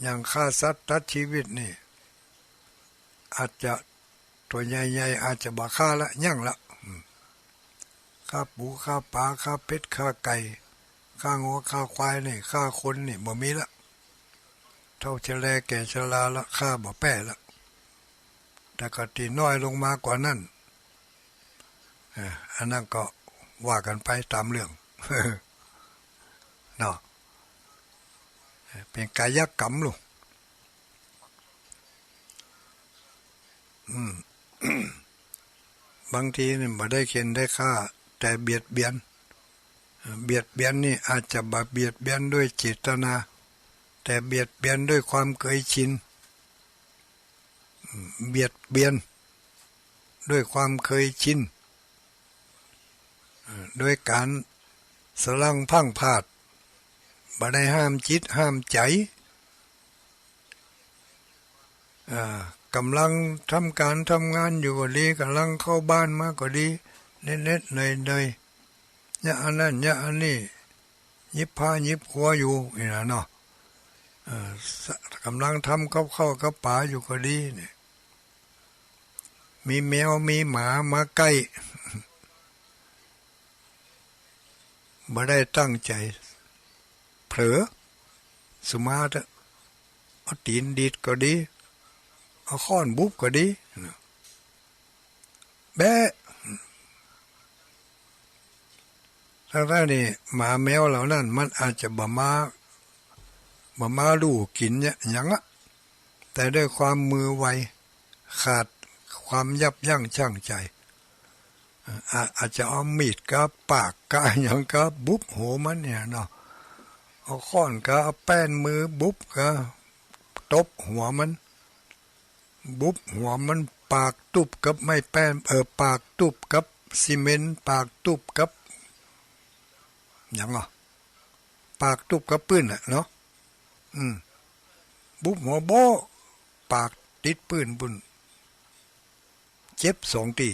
อย่างฆ่าสัตว์ตัดชีวิตนี่อาจจะตัวใหญ่ๆอาจจะบ่ฆ่าละยั่งละฆ่าปูฆ่าปลาฆ่าเป็ดฆ่าไก่ฆ่างัวฆ่าควายนี่ฆ่าคนนี่บ่มีละเท่าชะแลแก่ชราละฆ่าบ่แป้ละแต่ก็ตีน้อยลงมากว่านั้นอันนั้นก็ว่ากันไปตามเรื่องเนาะเป็นกายกรรมลูกบางทีนี่บ่ได้เข็นได้ฆ่าแต่เบียดเบียนนี่อาจจะบ่เบียดเบียนด้วยเจตนาแต่เบียดเบียนด้วยความเคยชินเบียดเบียนด้วยความเคยชินด้วยการสลังพังพาดบ่ได้ห้ามจิตห้ามใจกำลังทำการทำงานอยู่ก็ดีกำลังเข้าบ้านมาก็ดีเน็ดๆเนยๆเนี่ยอันนั้นเนี่ยอันนี้ยิบผ้ายิบหัวอยู่นี่นะเนาะกำลังทำกับข้าวกับปลาอยู่ก็ดีเนี่ยมีแมวมีหมามาใกล้บ่ได้ตั้งใจเผลอสมาธิเอาตีนดีดก็ดีเอาค้อนบุบก็ดีแบะถ้านี่หมาแมวเหล่านั้นมันอาจจะบ่มาดูกินเนี่ยอย่างละแต่ด้วยความมือไวขาดความยับยั้งชั่งใจอาจจะเอามีดกับปากกับอย่างกับบุบหัวมันเนี่ยเนาะเอาค้อนกับเอาแป้นมือบุบกับตบหัวมันบุบหัวมันปากตุบกับไม่แป้นปากตุบกับซีเมนต์ปากตุบกับอย่างอ่ะปากตุบกับปืนอ่ะเนาะบุบหัวโบปากติดปืนบุญเจ็บ2 ที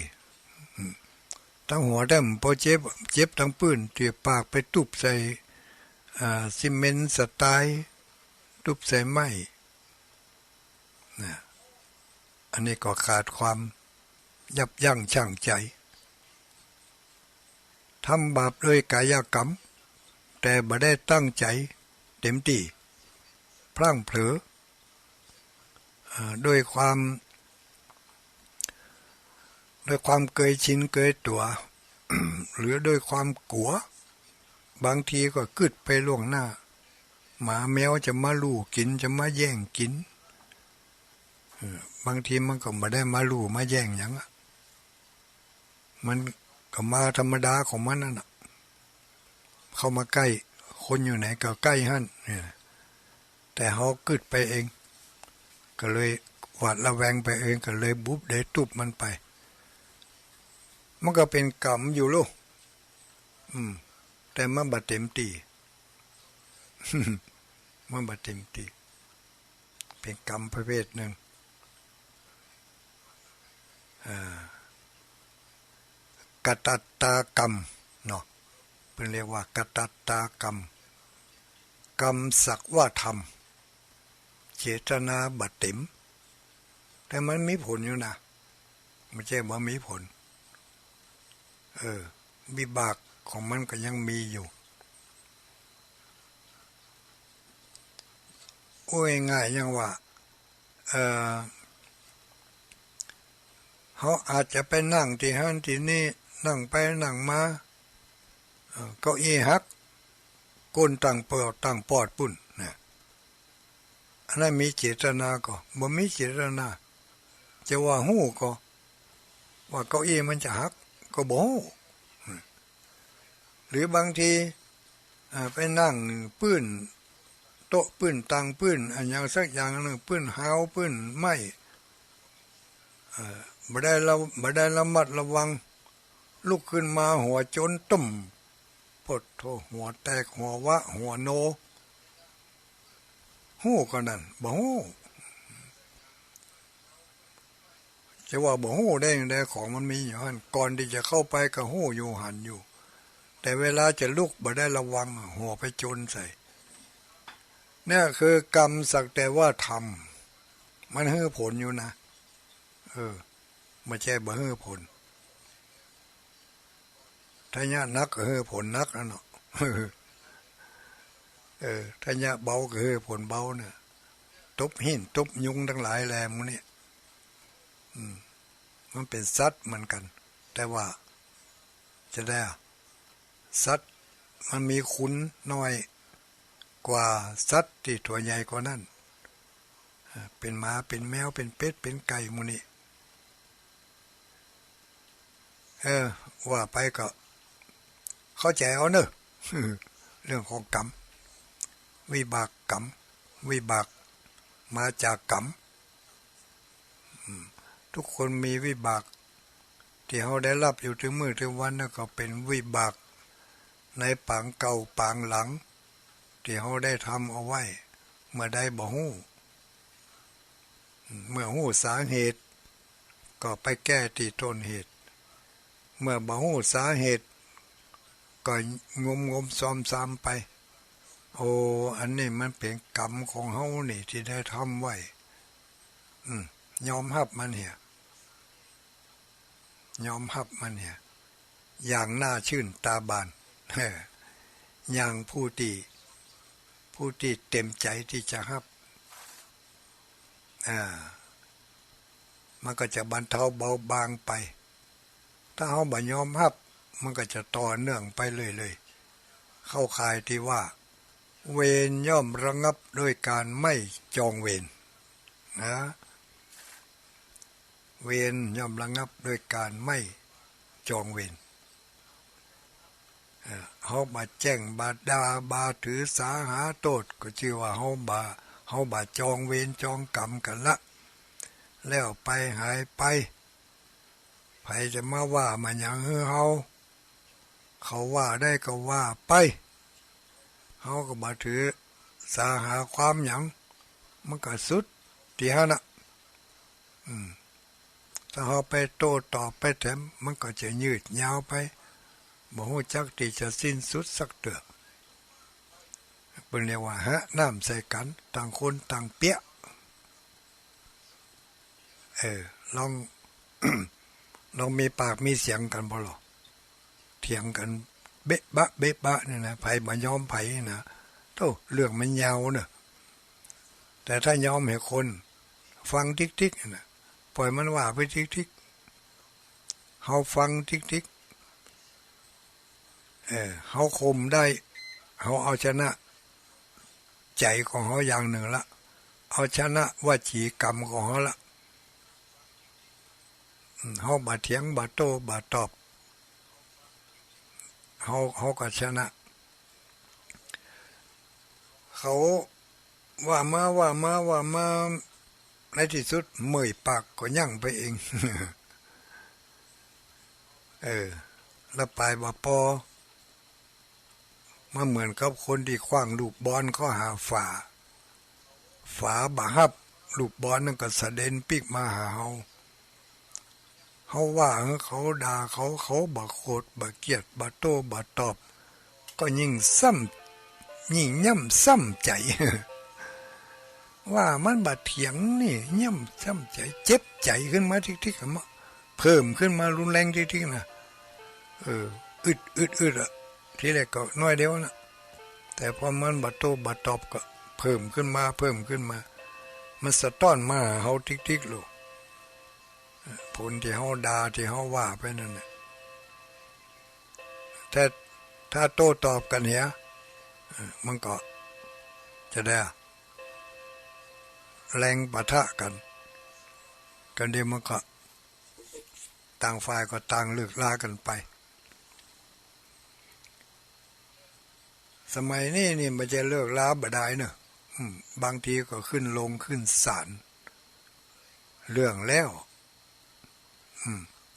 ทั้งหัวแดมพอเจ็บทั้งปืนที่ปากไปตุบใส่ซีเมนต์สไตล์ตุบใส่ไม้อันนี้ก็ขาดความยับยั้งชั่งใจทำบาปด้วยกายกรรมแต่บ่ได้ตั้งใจเต็มที่พลั้งเผลอด้วยความเคยชินเคยตัว หรือด้วยความกลัวบางทีก็กึดไปล่วงหน้าหมาแมวจะมาลู่กินจะมาแย่งกินบางทีมันก็ไม่ได้มาลู่มาแย่งอย่างมันก็มาธรรมดาของมันนั่นเข้ามาใกล้คนอยู่ไหนก็ใกล้หั่นแต่เขากึดไปเองก็เลยหวาดระแวงไปเองก็เลยบุบได้ตุบมันไปมันก็เป็นกรรมอยู่ลูกแต่มันบ่เต็มที่ มันบ่เต็มที่เป็นกรรมประเภทหนึ่งกตัตตากรรมเนาะเป็นเรียกว่ากตัตตากรรมกรรมสักว่าทำเจตนาบ่เต็มแต่มันมีผลอยู่นะไม่ใช่ว่ามีผลวิบากของมันก็ยังมีอยู่โอ้ยง่ายยังว่าเขาอาจจะไปนั่งที่ห้านที่นี่นั่งไปนั่งมาเก้าอี้หักก้นตั้งเปล่าตั้งปอดปุ่นเนี่ยอันนั้นมีเจตนาก็บ่มีเจตนาจะว่าหู้ก็ว่าเก้าอี้มันจะหักก็บ่ฮู้หรือบางทีไปนั่งปื้นโต๊ะปื้นตังปื้นอันอย่างสักอย่างนึงปื้นหาวปื้นไม้บ่ได้ระมัดระวังลุกขึ้นมาหัวจนตุ่มปดโถหัวแตกหัววะหัวโน ฮู้ก็นั่นบ่ฮู้จะว่าบ่ฮู้ได้ยังไงของมันมีอยู่หั่นก่อนที่จะเข้าไปก็ฮู้อยู่หันอยู่แต่เวลาจะลุกบ่ได้ระวังหัวไปจนใส่เนี่ยคือกรรมสักแต่ว่าทำมันให้ผลอยู่นะไม่ใช่บ่ให้ผลถ้าเนี่ยนักก็ให้ผลนักนะเนาะถ้าเนี่ยเบาก็ให้ผลเบาเนี่ยตบหินตบยุงทั้งหลายแรงมันเนี่ยมันเป็นสัตว์เหมือนกันแต่ว่าจะได้สัตว์มันมีคุณน้อยกว่าสัตว์ที่ตัวใหญ่กว่านั้นเป็นหมาเป็นแมวเป็นเป็ดเป็นไก่มูนี่ว่าไปก็เข้าใจเอาเนอะเรื่องของกรรมวิบากกรรมวิบากมาจากกรรมทุกคนมีวิบากที่เขาได้รับอยู่ถึงมื้อถึงวันนั่นก็เป็นวิบากในปางเก่าปางหลังที่เขาได้ทำเอาไว้เมื่อได้บ่ฮู้เมื่อฮู้สาเหตุก็ไปแก้ที่ต้นเหตุเมื่อบ่ฮู้สาเหตุก็งมซ้อมซ้ำไปโอ้อันนี้มันเป็นกรรมของเฮานี่ที่ได้ทำไว้ยอมรับมันเหี่ยยอมรับมันเหี่ยอย่างน่าชื่นตาบานอย่างผู้ที่เต็มใจที่จะรับมันก็จะบรรเทาเบาบางไปถ้าเฮาบ่ยอมรับมันก็จะต่อเนื่องไปเลยเข้าข่ายที่ว่าเวรย่อมระงับด้วยการไม่จองเวรนะเวรย่อมระงับด้วยการไม่จองเวรเฮาบ่แจ้งบ่ด่าบ่ถือสาหาโทษก็ชื่อว่าเฮาบ่จองเวรจองกรรมกันละแล้วไปหายไปไผจะมาว่ามันหยังให้เฮาเขาว่าได้ก็ว่าไปเฮาก็บ่ถือสาหาความหยังมันก็สุดที่ฮะน่ะถ้าเฮาไปโต้ตอบไปแถมมันก็จะยืดยาวไปบ่ฮู้จักที่จะสิ้นสุดสักเตื้อเพิ่นเรียกว่าน้ำใส่กันต่างคนต่างเปียะลอง ลองมีปากมีเสียงกันบ่หรอเถียงกันเบ๊ะบะเบ๊ะบะนี่นะไผบ่ยอมไผนะโธ่เรื่องมันยาวเน่ะแต่ถ้ายอมให้คนฟังทิกๆน่ะปล่อยมันว่าไปทิกๆเฮาฟังทิกๆเฮาข่มได้เฮาเอาชนะใจของเฮาอย่างหนึ่งละเอาชนะวจีกรรมของเฮาละเฮาบ่เถียงบ่โต้บ่ตอบเฮาก็ชนะเขาว่ามาในที่สุดเมื่อยปากก็ยั่งไปเองแล้วไปบ่พอมาเหมือนกับคนที่ขว้างลูกบอลเข้าหาฝาบ่ฮับลูกบอลนั่นก็สะเด็นปิกมาหาเฮาว่าเขาด่าเขาบ่โคตรบ่เกลียดบ่โต้บ่ตอบก็ยิ่งย่ำซ้ำใจ ว่ามันบ่เถียงนี่ย่ำซ้ำใจเจ็บใจขึ้นมาทิกๆมาเพิ่มขึ้นมารุนแรงทิกๆนะอึดอ่ะทีแรกก็น้อยเดียวนะแต่พอมันบ่โต้บ่ตอบก็เพิ่มขึ้นมามันสะท้อนมาเฮาทิกๆลูกผลที่เฮาด่าที่เฮาว่าไปนั่นน่ะแต่ถ้าโต้ตอบกันเหียมันก็จะได้แรงปะทะกันเดี๋ยวมันก็ต่างฝ่ายก็ต่างเลิกลากันไปสมัยนี้นี่มันจะเลิกลาบ่ได้เนอะบางทีก็ขึ้นลงขึ้นศาลเรื่องแล้ว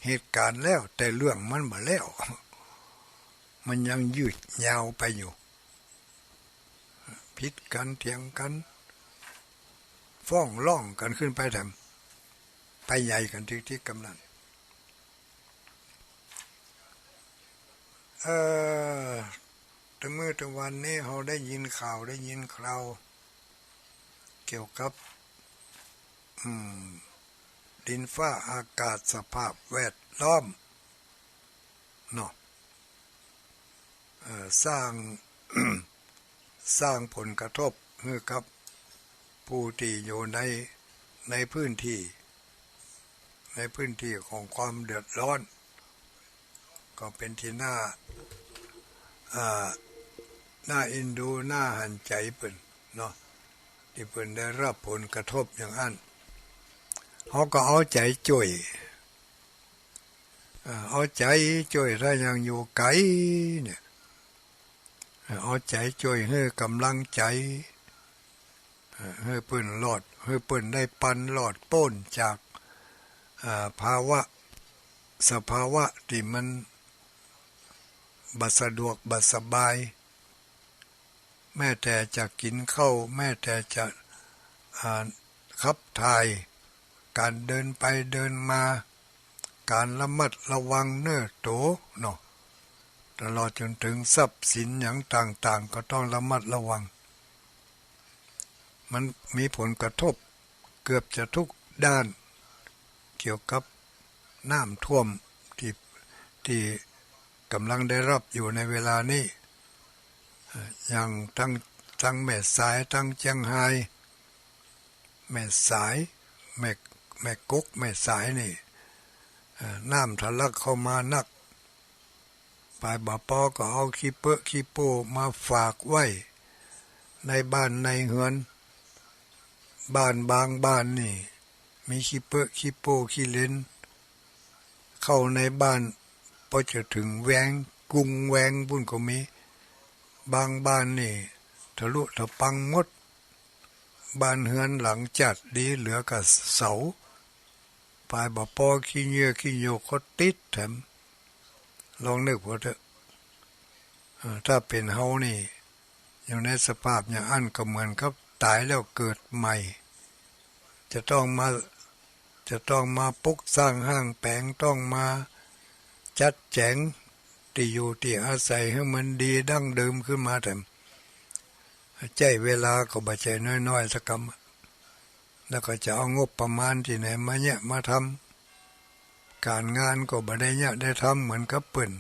เหตุการณ์แล้วแต่เรื่องมันบ่แล้วมันยังยืดยาวไปอยู่ผิดกันเถียงกัน ฟ้องร้องกันขึ้นไปแถมไปใหญ่กันที่กำนันถึงเมื่อถึงวันนี้เราได้ยินข่าวได้ยินคราวเกี่ยวกับดินฟ้าอากาศสภาพแวดล้อมเนาะสร้าง สร้างผลกระทบให้กับผู้ที่อยู่ในพื้นที่ของความเดือดร้อนก็เป็นที่น่าเอ็นดูน่าหันใจเปิ่นเนาะที่เปิ่นได้รับผลกระทบอย่างนั้นเขาก็เอาใจช่วยถ้ายังอยู่ไกลเนี่ยเอาใจช่วยให้กำลังใจให้เปิ่นรอดให้เปิ่นได้ปันรอดพ้นจากสภาวะที่มันบัสะดวกบัสบายแม้แต่จะกินข้าวแม้แต่จะขับถ่ายการเดินไปเดินมาการระมัดระวังเนื้อโตเนาะตลอดจนถึงทรัพย์สินอย่างต่างๆก็ต้องระมัดระวังมันมีผลกระทบเกือบจะทุกด้านเกี่ยวกับน้ำท่วมที่กำลังได้รับอยู่ในเวลานี้อย่างทั้งแม่สายทั้งเชียงไฮ้แม่สายแม่กกแม่สายนี่น้ำทะลักเข้ามานักปลายบ่อปอก็เอาขี้เปอะขี้โป้มาฝากไว้ในบ้านในเฮือนบ้านบางบ้านนี่มีขี้เปอะขี้โป้ขี้เล่นเข้าในบ้านพอจะถึงแวงกุ้งแวงบุ่นก็มีบางบ้านนี่ทะลุทะปังหมดบ้านเฮือนหลังจัดดีเหลือกับเสาปลายบ่อปอขี้เหยื่อขี้โยกก็ติดแถมลองนึกว่าเถอะถ้าเป็นเฮานี่อยู่ในสภาพอย่างอันก็เหมือนกับตายแล้วเกิดใหม่จะต้องมาปลุกสร้างห้างแปลงต้องมาจัดแจงที่อยู่ที่อาศัยให้มันดีดั้งเดิมขึ้นมาแต่ใจเวลาก็บ่ใจน้อยๆสักคำแล้วก็จะเอางบประมาณที่ไหนมาทำการงานก็บ่ได้ทำเหมือนกับเปิ่น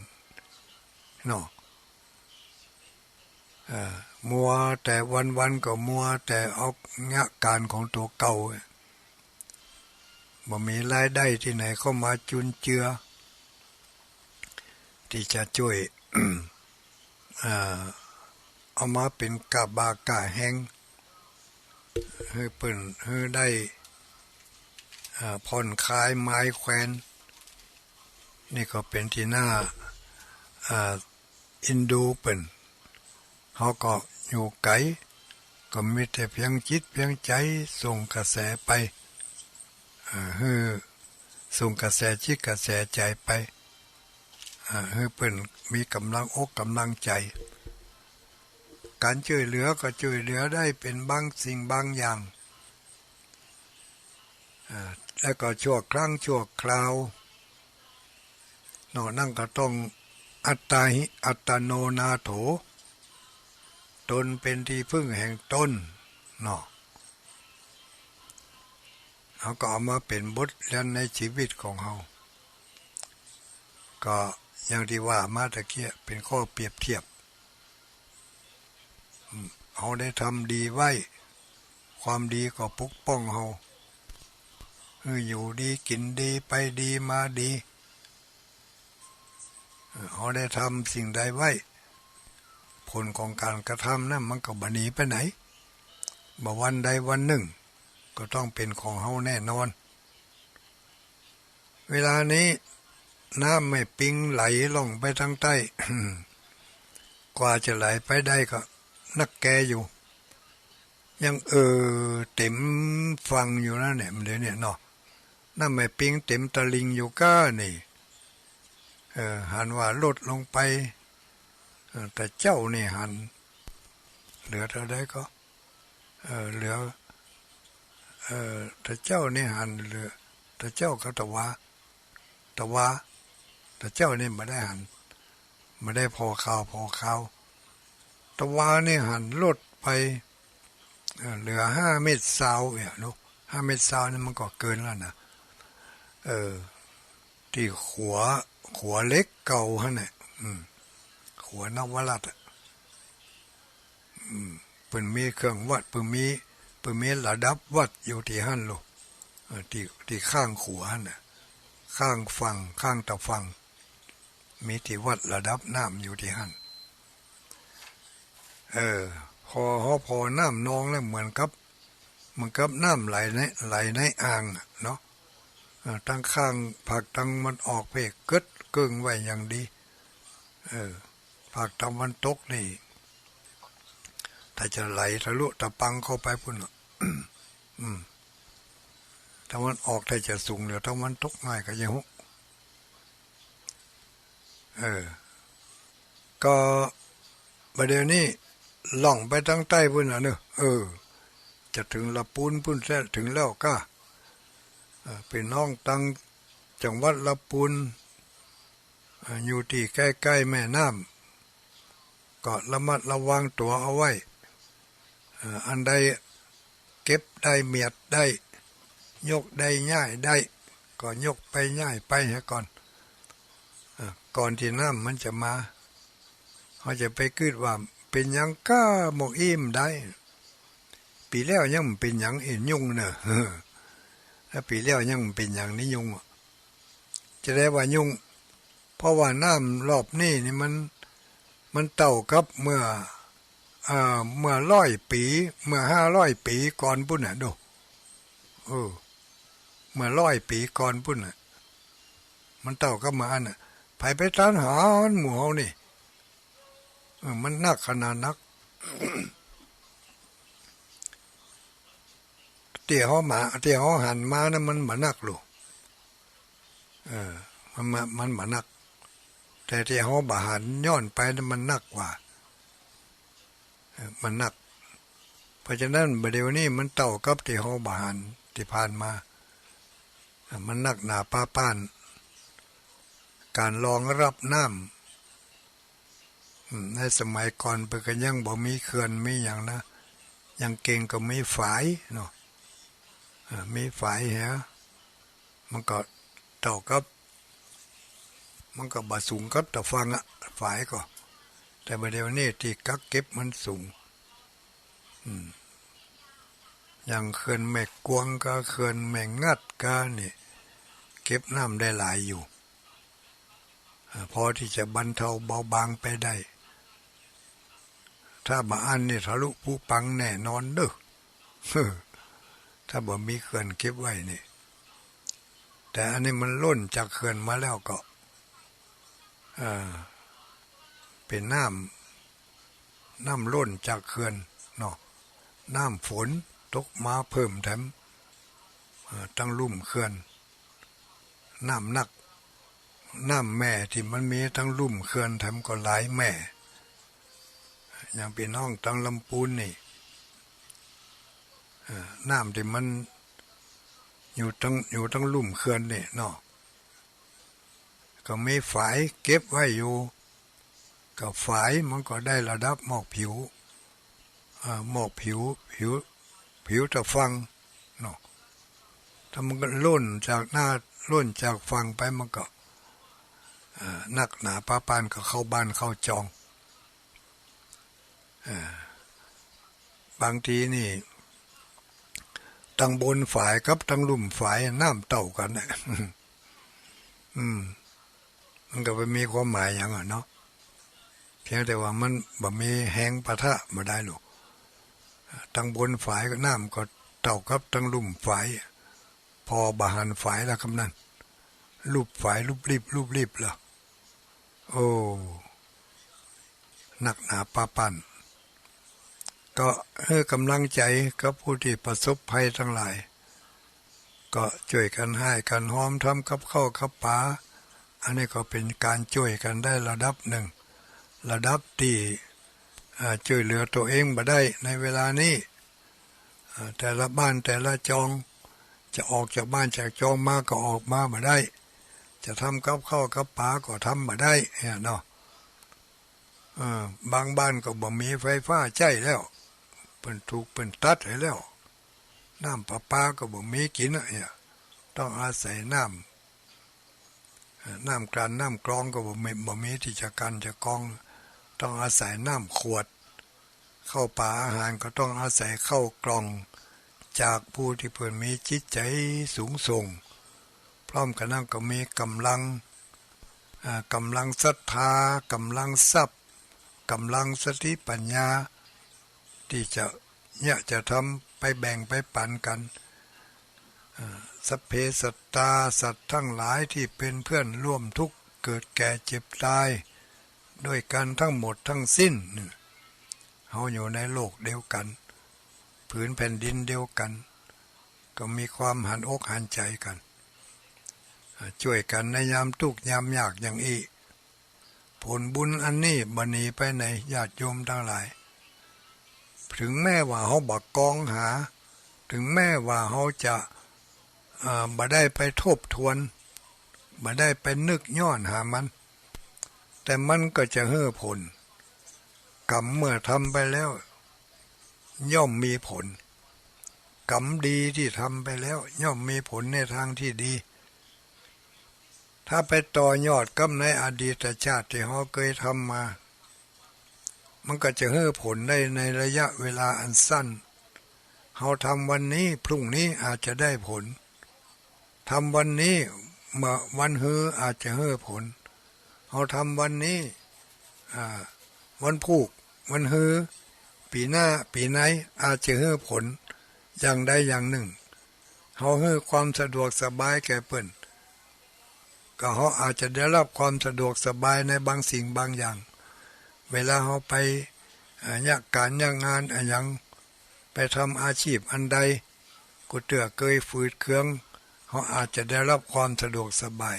เนาะมัวแต่วันก็มัวแต่เอางะการของตัวเก่าบ่มีรายได้ที่ไหนเข้ามาจุนเจือที่จะช่วย เอามาเป็นกาบากาแห้งให้เปิ่นให้ได้ผ่อนคลายไม้แควนนี่ก็เป็นที่น่าอินดูเปิ่นเขาก็อยู่ไกลก็มีแต่เพียงจิตเพียงใจส่งกระแสไปให้ส่งกระแสจิตกระแสใจไปให้เปิ่นมีกำลังอกกำลังใจการช่วยเหลือก็ช่วยเหลือได้เป็นบางสิ่งบางอย่างแล้วก็ชั่วครั้งชั่วคราวนั่งก็ต้องอัตตาหิอัตโนนาโถตนเป็นที่พึ่งแห่งตนเขาก็เอามาเป็นบทเรียนในชีวิตของเขาก็อย่างที่ว่ามาตะเกียเป็นข้อเปรียบเทียบเขาได้ทำดีไว้ความดีก็ปกป้องเขาอยู่ดีกินดีไปดีมาดีเขาได้ทำสิ่งใดไว้ผลของการกระทำนั้นมันก็บ่หนีไปไหนบ่วันใดวันหนึ่งก็ต้องเป็นของเขาแน่นอนเวลานี้น้ำไม่ปิงไหลลงไปทางใต้ กว่าจะไหลไปได้ก็นักแกอยู่ยังเต็มฟังอยู่นะเนี่ยมันเดี๋ยวนี้เนาะน้ำไม่ปิงเต็มตะลิงอยู่ก็นี่หันว่าลดลงไปแต่เจ้านี่หันเหลือเท่าใดก็เหลือ ถ้าเจ้านี่หันเรือถ้าเจ้าก็ตะวาถ้าเจ้านี่ไม่ได้หันไม่ได้พอข้าวตะวานี่หันลดไปเหลือ5 เม็ดซาวเนี่ยเนาะ5 เม็ดซาวนี่มันก็เกินแล้วนะที่ขัวเล็กเก่าฮะเนี่ยขัวนวรัตน์เพิ่นมีเครื่องวัดเพิ่นมีระดับวัดอยู่ที่หั่นโลที่ข้างขัวน่ะข้างฝั่งข้างตะฝั่งมีที่วัดระดับน้ำอยู่ที่หั่นพอน้ำนองแล้วเหมือนกับน้ำไหลในอ่างเนาะตั้งข้างผักตั้งมันออกไปกึดกึ่งไว้อย่างดีผักตะวันตกนี่ถ้าจะไหลทะลุตะปังเข้าไปพุ่นตะวันออกถ้าจะสูงเหลือตะวันตกง่ายก็ยังหุก็ประเดี๋ยวนี้ล่องไปทางใต้พุ่นน่ะเนอะจะถึงละปูนพุ่นแท้ถึงแล้วก็เป็นน้องตังจังหวัดละปูนอยู่ที่ใกล้ๆแม่น้ำก็ระมัดระวังตัวเอาไว้อันใดเก็บได้เมียดได้ยกได้ง่ายได้ก็ยกไปง่ายไปฮะก่อนที่น้ำมันจะมาเขาจะไปคิดว่าเป็นยังก้าหมกอิ่มได้ปีแล้วยังเป็นยังเห็นยุ่งเนอะถ้าปีแล้วยังเป็นอย่างนี้ยุ่งจะได้ว่ายุ่งเพราะว่าน้ำรอบนี้นี่มันเต่ากับเมื่อ100 ปีเมื่อ500 ปีก่อนปุ่นน่ะดูเมื่อ100 ปีก่อนปุ่นน่ะมันเต่ากับมาอันน่ะไปตามหาหมู่เฮานี่มันนักขนาดนักเตี่ยเขาหันมานะมันมานักลูกมันมานักแต่ที่เขาบาหันย้อนไปนั้นมันนักกว่ามันนักเพราะฉะนั้นประเดี๋ยวนี้มันเต่ากับที่เขาบาหันที่ผ่านมามันนักหนาป้าป้านการรองรับน้ำในสมัยก่อนเพิ่นก็ยังบ่มีเขื่อนมีอย่างนะยังเก่งก็มีฝายเนาะมีฝายฮะมันก็เท่ากับมันก็บ่สูงกับตะฟังฝายก็แต่ประเดี๋ยวนี้ที่กักเก็บมันสูงอย่างเขื่อนแม่กวงก็เขื่อนแม่งัดก็นี่เก็บน้ำได้หลายอยู่พอที่จะบรรเทาเบาบางไปได้ถ้าบ่อันนี่ทะลุภูปังแน่นอนเด้อถ้าบ่มีเขื่อนเก็บไว้นี่แต่อันนี้มันล้นจากเขื่อนมาแล้วก็เป็นน้ำล้นจากเขื่อนเนาะน้ำฝนตกมาเพิ่มแถมตั้งลุ่มเขื่อนน้ำหนักน้ำแม่ที่มันมีทั้งลุ่มเขื่อนแถมก็หลายแม่อย่างพี่น้องตั้งลำพูนนี่น้ำที่มันอยู่ทั้งลุ่มเขื่อนนี่เนาะก็มีฝายเก็บไว้อยู่กับฝายมันก็ได้ระดับหมอกผิวผิวตะฟังเนาะถ้ามันก็ล้นจากฟังไปมันก็นักหนาป้าปานก็เข้าบ้านเข้าจองบางทีนี่ตั้งบนฝายกับตั้งลุ่มฝายน้ำเต่ากันเนี่ยมันก็ไปมีความหมายอย่างเนาะเพียงแต่ว่ามันบ่มีแห้งปะทะมาได้หรอกตั้งบนฝายก็น้ำก็เต่ากับตั้งลุ่มฝายพอบาหันฝายแล้วคำนั้นรูปฝายรูปรีบล่ะโอ้หนักหนาป้าปั่นก็ให้กำลังใจกับผู้ที่ประสบภัยทั้งหลายก็ช่วยกันให้กันหอมทำกับข้าวกับปลาอันนี้ก็เป็นการช่วยกันได้ระดับหนึ่งระดับที่ช่วยเหลือตัวเองมาได้ในเวลานี้ แต่ละบ้านแต่ละจองจะออกจากบ้านจากจองมาก็ออกมาบ่ได้จะทำกับข้าวกับปลาก็ทำบ่ได้เนาะบางบ้านก็บ่มีไฟฟ้าใช้แล้วเปิ้นถูกเปิ้นตัดให้แล้วน้ำประปาก็บ่มีกินต้องอาศัยน้ำกลั่นน้ำกรองก็บ่มีที่จะกันจะกรองต้องอาศัยน้ำขวดเข้าป่าอาหารก็ต้องอาศัยเข้ากล่องจากผู้ที่เพิ่นมีจิตใจสูงส่งพร้อมกันนั้นก็มีกำลังศรัทธากำลังทรัพย์กำลังสติปัญญาที่จะทำไปแบ่งไปปันกันสัพเพสัตตาสัตว์ทั้งหลายที่เป็นเพื่อนร่วมทุกข์เกิดแก่เจ็บตายด้วยกันทั้งหมดทั้งสิ้นเฮาอยู่ในโลกเดียวกันผืนแผ่นดินเดียวกันก็มีความหันอกหันใจกันช่วยกันในยามทุกข์ยามยากอย่างอีผลบุญอันนี้บ่หนีไปไหนญาติโยมทั้งหลายถึงแม้ว่าเฮาบ่กองหาถึงแม้ว่าเฮาจะบ่ได้ไปทบทวนบ่ได้ไปนึกย้อนหามันแต่มันก็จะให้ผลกรรมเมื่อทำไปแล้วย่อมมีผลกรรมดีที่ทำไปแล้วย่อมมีผลในทางที่ดีถ้าไปต่อยอดกรรมในอดีตชาติที่เราเคยทำมามันก็จะให้ผลได้ในระยะเวลาอันสั้นเราทำวันนี้พรุ่งนี้อาจจะได้ผลทำวันนี้เมื่อวันฮืออาจจะให้ผลเราทำวันนี้วันพุกวันฮือปีหน้าปีไหนอาจจะให้ผลอย่างใดอย่างหนึ่งเขาให้ความสะดวกสบายแก่เปิ้นก็เขาอาจจะได้รับความสะดวกสบายในบางสิ่งบางอย่างเวลาเขาไปการงานอย่างไปทำอาชีพอันใดก็เตือเกยฝืดเคืองเขาอาจจะได้รับความสะดวกสบาย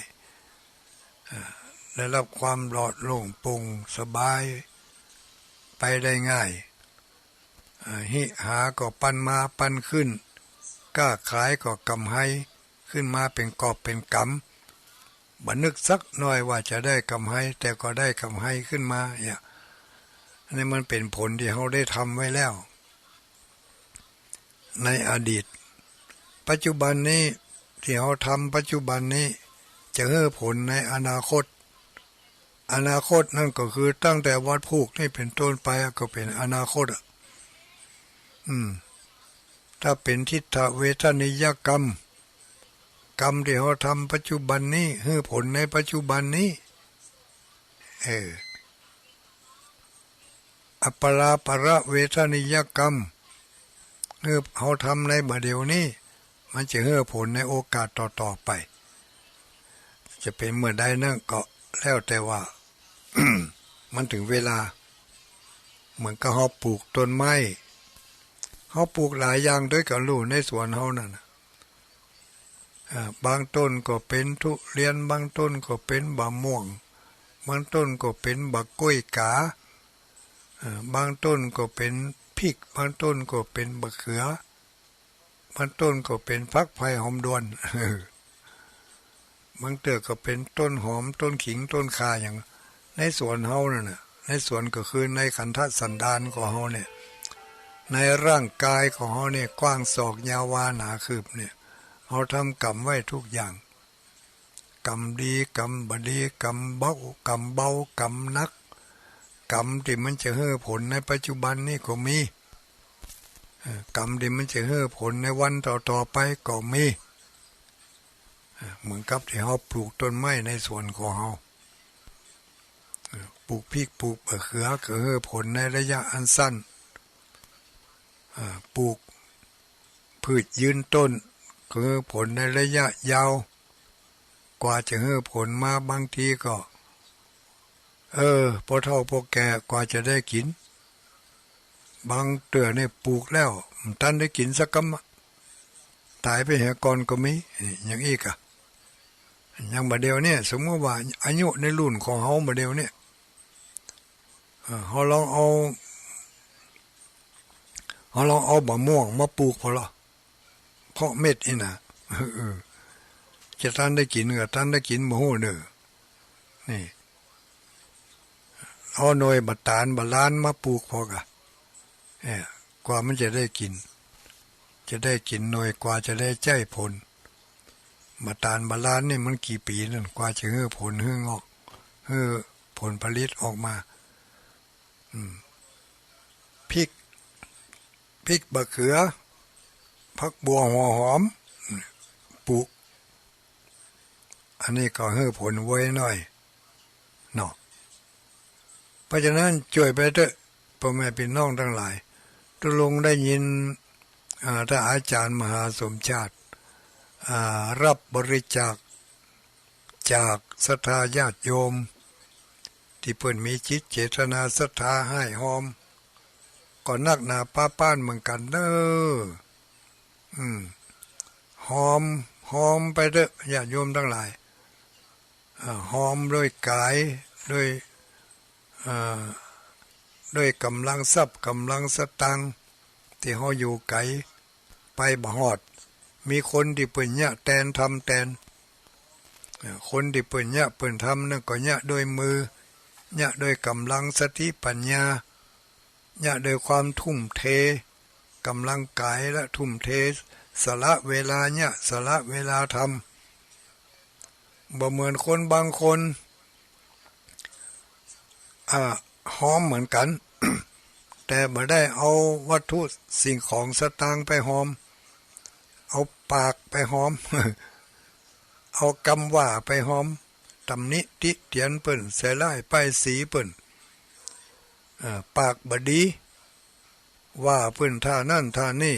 ได้รับความปลอดโล่งโปร่งสบายไปได้ง่ายหิหาก็ปันมาปันขึ้นกล้าขายก็กำให้ขึ้นมาเป็นกอบเป็นกำบันึกสักหน่อยว่าจะได้กำให้แต่ก็ได้กำให้ขึ้นมาอันนี้มันเป็นผลที่เขาได้ทำไว้แล้วในอดีตปัจจุบันนี้ที่เขาทำปัจจุบันนี้จะให้ผลในอนาคตนั่นก็คือตั้งแต่วัดพูกนี่เป็นต้นไปก็เป็นอนาคตถ้าเป็นทิฏฐเวทนิยกรรมที่เขาทำปัจจุบันนี้ให้ผลในปัจจุบันนี้อัปปราประเวทนิยกรรมเขาทำในบัดเดี๋ยวนี้มันจะให้ผลในโอกาสต่อไปจะเป็นเมื่อใดนั่นก็แล้วแต่ว่า มันถึงเวลาเหมือนกับเขาปลูกต้นไม้เขาปลูกหลายอย่างด้วยกันลูกในสวนเขานั่นบางต้นก็เป็นทุเรียนบางต้นก็เป็นบะม่วงบางต้นก็เป็นบะกล้วยกาบางต้นก็เป็นพริกบางต้นก็เป็นบะเขือบางต้นก็เป็นฟักไผ่หอมดวนบางเตือก็เป็นต้นหอมต้นขิงต้นข่าอย่างในสวนเฮานั่นน่ะในสวนก็คือในขันธสันดานของเฮาเนี่ยในร่างกายของเฮาเนี่ยกว้างศอกยาววาหนาคืบเนี่ยเฮาทำกรรมไว้ทุกอย่างกรรมดีกรรมบ่ดีกรรมเบากรรมนักกรรมที่มันจะให้ผลในปัจจุบันนี่ก็มีกรรมที่มันจะให้ผลในวันต่อไปก็มีเหมือนกับที่เฮาปลูกต้นไม้ในสวนของเฮาปลูกพริกปลูกมะเขือก็ให้ผลในระยะอันสั้นปลูกพืชยืนต้นก็ให้ผลในระยะยาวกว่าจะให้ผลมาบางทีก็พอเฒ่าพอแก่กว่าจะได้กินบางเตือเนี่ยปลูกแล้วตันได้กินสักกำตายไปเหก่อนก็มีอย่างอีกอย่างบัดเดียวเนี่ยสมมติว่าอายุในรุ่นของเฮาบัดเดียวเนี่ยเฮาลองเอา เขาลองเอาบะม่วงมาปลูกพอละเพาะเม็ดนี่นะจะท่านได้กินกับท่านได้กินหมูเนื้อนี่เอาหน่วยบัตานบาลานมาปลูกพอกะกว่ามันจะได้กินหน่วยกว่าจะได้ใจผลบัตานบาลานนี่มันกี่ปีนั่นกว่าจะให้ผลให้งอกให้ผลผลิตออกมาพริกบะเขือผักบัวหัวหอมปลูกอันนี้ก็ให้ผลไว้หน่อยเนาะเพราะฉะนั้นช่วยไปเถอะพ่อแม่พี่น้องทั้งหลายตุลงได้ยินถ้าอาจารย์มหาสมชาติรับบริจาคจากศรัทธาญาติโยมที่เพิ่นมีจิตเจตนาศรัทธาให้หอมก็นักหนาป้านเหมือนกันเด้อหอมไปเด้อญาติโยมทั้งหลายหอมด้วยกายด้วยกำลังทรัพย์กำลังสตังที่เฮาอยู่ไกลไปบ่ฮอดมีคนที่เปิ้นยะแตนทำแตนคนที่เปิ้นยะเปิ้นทำนั่นก็ยะด้วยมือยะด้วยกำลังสติปัญญายะด้วยความทุ่มเทกำลังกายและทุ่มเทสละเวลาเนี่ยสละเวลาทำบ่เหมือนคนบางคนหอมเหมือนกัน แต่บ่ได้เอาวัตถุสิ่งของสตางค์ไปหอมเอาปากไปหอม เอากำว่าไปหอมตำหนิติเตียนเปิ้นใส่ร้ายป้ายสีเปิ้นปากบดีว่าเปิ้นท่านั่นท่านี่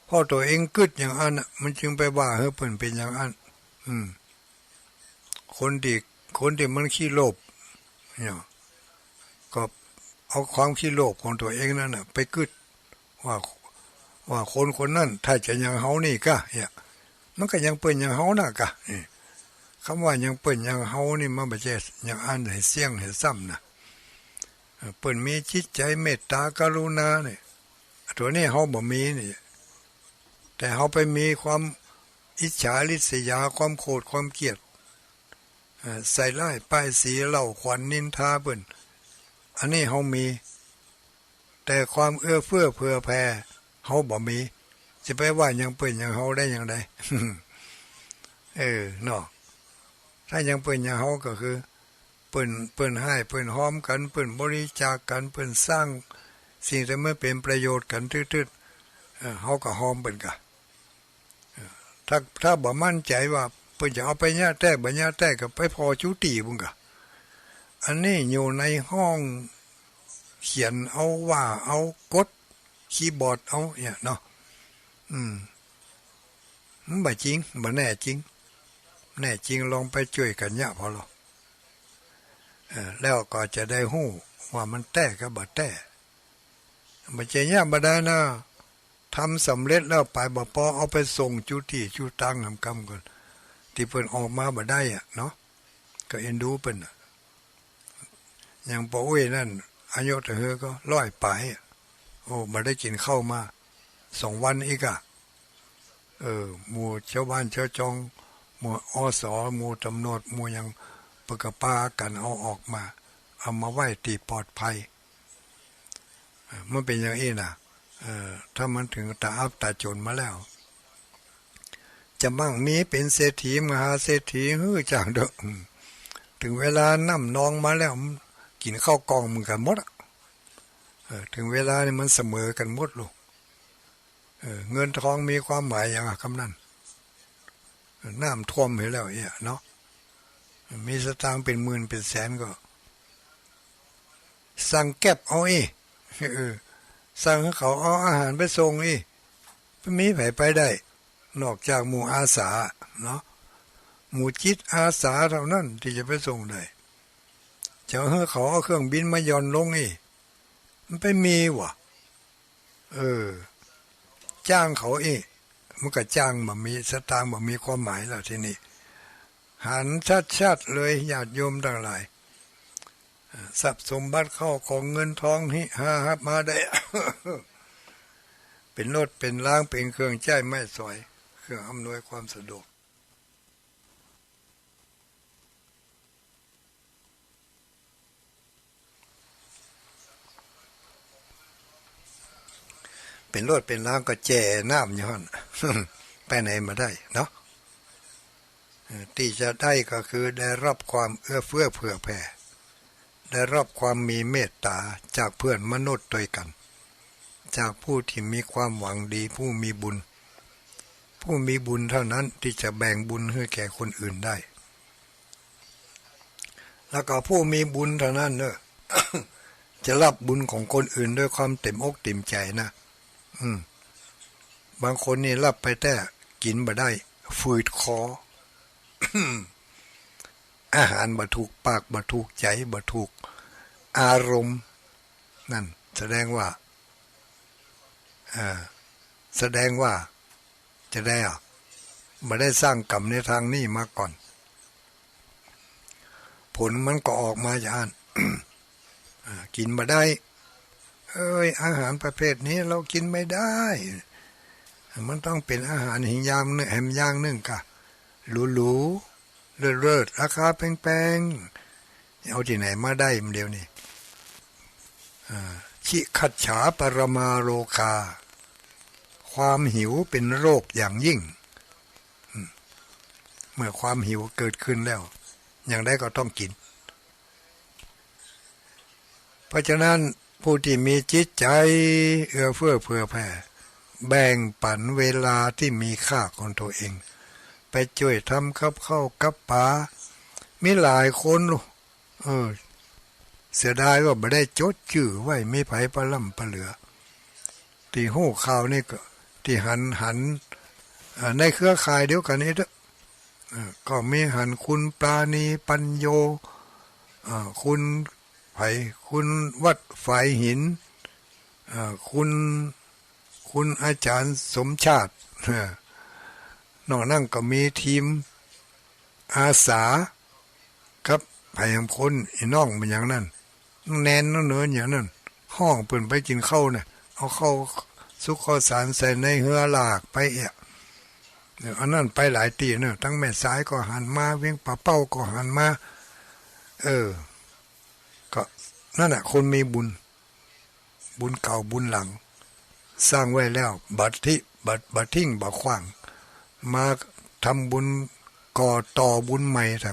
พอตัวเองกึดอย่างอันมันจึงไปว่าเปิ้นเป็นอย่างอันคนที่มันขี้โลภเนี่ยก็เอาความขี้โลภของตัวเองนั่นน่ะไปกึดว่าคนนั้นถ้าจะยังเฮานี่กะเนี่ยมันก็ยังเปิ้นยังเฮาน่ะกะคำว่ายังเปิ้นยังเฮานี่มันบ่ใช่ยังอันให้เสี่ยงให้ซ้ำนะเปิ้นมีจิตใจเมตตากรุณาเนี่ยตัวนี้เฮาบ่มีนี่แต่เฮาไปมีความอิจฉาริษยาความโกรธความเกลียดใส่ร้ายป้ายสีเหล่าขวัญนินทาเปิ้นอันนี้เฮามีแต่ความเอื้อเฟื้อเผื่อแผ่เฮาบ่มีสิไปว่ายังเปิ้นยังเฮาได้อย่างใด เนาะถ้ายังเปิ้นยังเฮาก็คือเปิ้นให้เปิ้นหอมกันเปิ้นบริจาคกันเปิ้นสร้างสิ่งที่มันเป็นประโยชน์กันทึดๆเฮาก็หอมเปิ้นกะถ้าบ่มั่นใจว่าเปิ้นจะเอาไปญาแต่บ่ญาแต่ก็ไปพอจุติบุ่งกะอันนี้อยู่ในห้องเขียนเอาว่าเอากดคีย์บอร์ดเอาเนี่ยเนาะมันบ่จริงบ่แน่จริงแน่จริงลองไปช่วยกันยะพอหรอแล้วก็จะได้ฮู้ว่ามันแต้กับบ่แต้บ่ใช่ยะบ่ได้นะทำสำเร็จแล้วไปบ่พอเอาไปส่งจุติจุตังกำก่อนที่เพิ่นออกมาบ่ได้เนาะก็เอ็นดูเพิ่นอย่างป้าอุ้ยนั่นอายุเธอก็100 ปลายโอ้บ่ได้กินข้าวมา2 วันอีกหมู่ชาวบ้านชาวจองหมู่อสหมู่ตำรวจหมู่ยังปกปากันเอาออกมาเอามาไว้ที่ปลอดภัยมันเป็นอย่างนี้นะถ้ามันถึงตาอับตาจนมาแล้วจะมั่งมีเป็นเศรษฐีมหาเศรษฐีจังเด้อถึงเวลาน้ำนองมาแล้วกินข้าวกองมึงกันหมดถึงเวลานี่มันเสมอกันหมดลูกเงินทองมีความหมายอย่างคำนั้นน้ำท่วมไปแล้วเนาะมีสตางค์เป็นหมื่นเป็นแสนก็สั่งแก็บเอาสั่งให้เขาเอาอาหารไปส่งไม่มีไผไปได้นอกจากหมู่อาสาเนาะหมู่จิตอาสาเท่านั้นที่จะไปส่งได้จะให้เขาเอาเครื่องบินมาย่อนลงมันไปมีวะจ้างเขามันก็จ้างบ่มีสตางค์บ่มีความหมายแล้วทีนี้หันชัดๆเลยญาติโยมทั้งหลายทรัพย์สมบัติเข้าของเงินทองนี่หามาได้ เป็นรถเป็นล้างเป็นเครื่องใช้ไม้สอยเครื่องอำนวยความสะดวกเป็นรถเป็นล้างก็แจ่น้ำอยู่หั่น ไปไหนมาได้เนาะที่จะได้ก็คือได้รับความเอื้อเฟื้อเผื่อแผ่ได้รับความมีเมตตาจากเพื่อนมนุษย์ด้วยกันจากผู้ที่มีความหวังดีผู้มีบุญเท่านั้นที่จะแบ่งบุญให้แก่คนอื่นได้แล้วก็ผู้มีบุญเท่านั้นเนอะ จะรับบุญของคนอื่นด้วยความเต็มอกเต็มใจนะบางคนนี่รับไปแต่กินบ่ได้ฝืดคอ อาหารบ่ถูกปากบ่ถูกใจบ่ถูกอารมณ์นั่นแสดงว่าจะได้บ่ได้สร้างกรรมในทางนี้มาก่อนผลมันก็ออกมาอย่างนั้น กินบ่ได้อาหารประเภทนี้เรากินไม่ได้มันต้องเป็นอาหารหิงยามนึงแหมย่างนึงกะหรูๆเลิศๆราคาแพงๆเอาที่ไหนมาได้มันเดียวนี่ชิคัจฉาปรมาโรคาความหิวเป็นโรคอย่างยิ่งเมื่อความหิวเกิดขึ้นแล้วอย่างใดก็ต้องกินเพราะฉะนั้นผู้ที่มีจิตใจเอื้อเฟื้อเผื่อแผ่แบ่งปันเวลาที่มีค่าของตัวเองไปช่วยทำกับข้าวกับปลามีหลายคนเสียดายว่าไม่ได้จดชื่อไว้มีไผปลาล่ำปลาเหลือที่หู้ข่าวนี่ก็ที่หันในเครือข่ายเดียวกันนี้ก็มีหันคุณปราณีปัญโยคุณวัดฝ่ายหินคุณอาจารย์สมชาตินอกนั่งก็มีทีมอาสาครับพยายามคนอีน้องมันอย่างนั้นแนนเนื้ออย่างนั้นห้องเปิ่นไปกินข้าวเนี่ยเอาเข้าสุกข้าวสารใส่ในเหือหลากไปอันนั้นไปหลายตีเนี่ยทั้งแม่สายก็หันมาเวียงป่าเป้าก็หันมาก็นั่นแหละคนมีบุญเก่าบุญหลังสร้างไว้แล้วบัดทิ้งบัดขว้างมาทำบุญก่อต่อบุญใหม่ท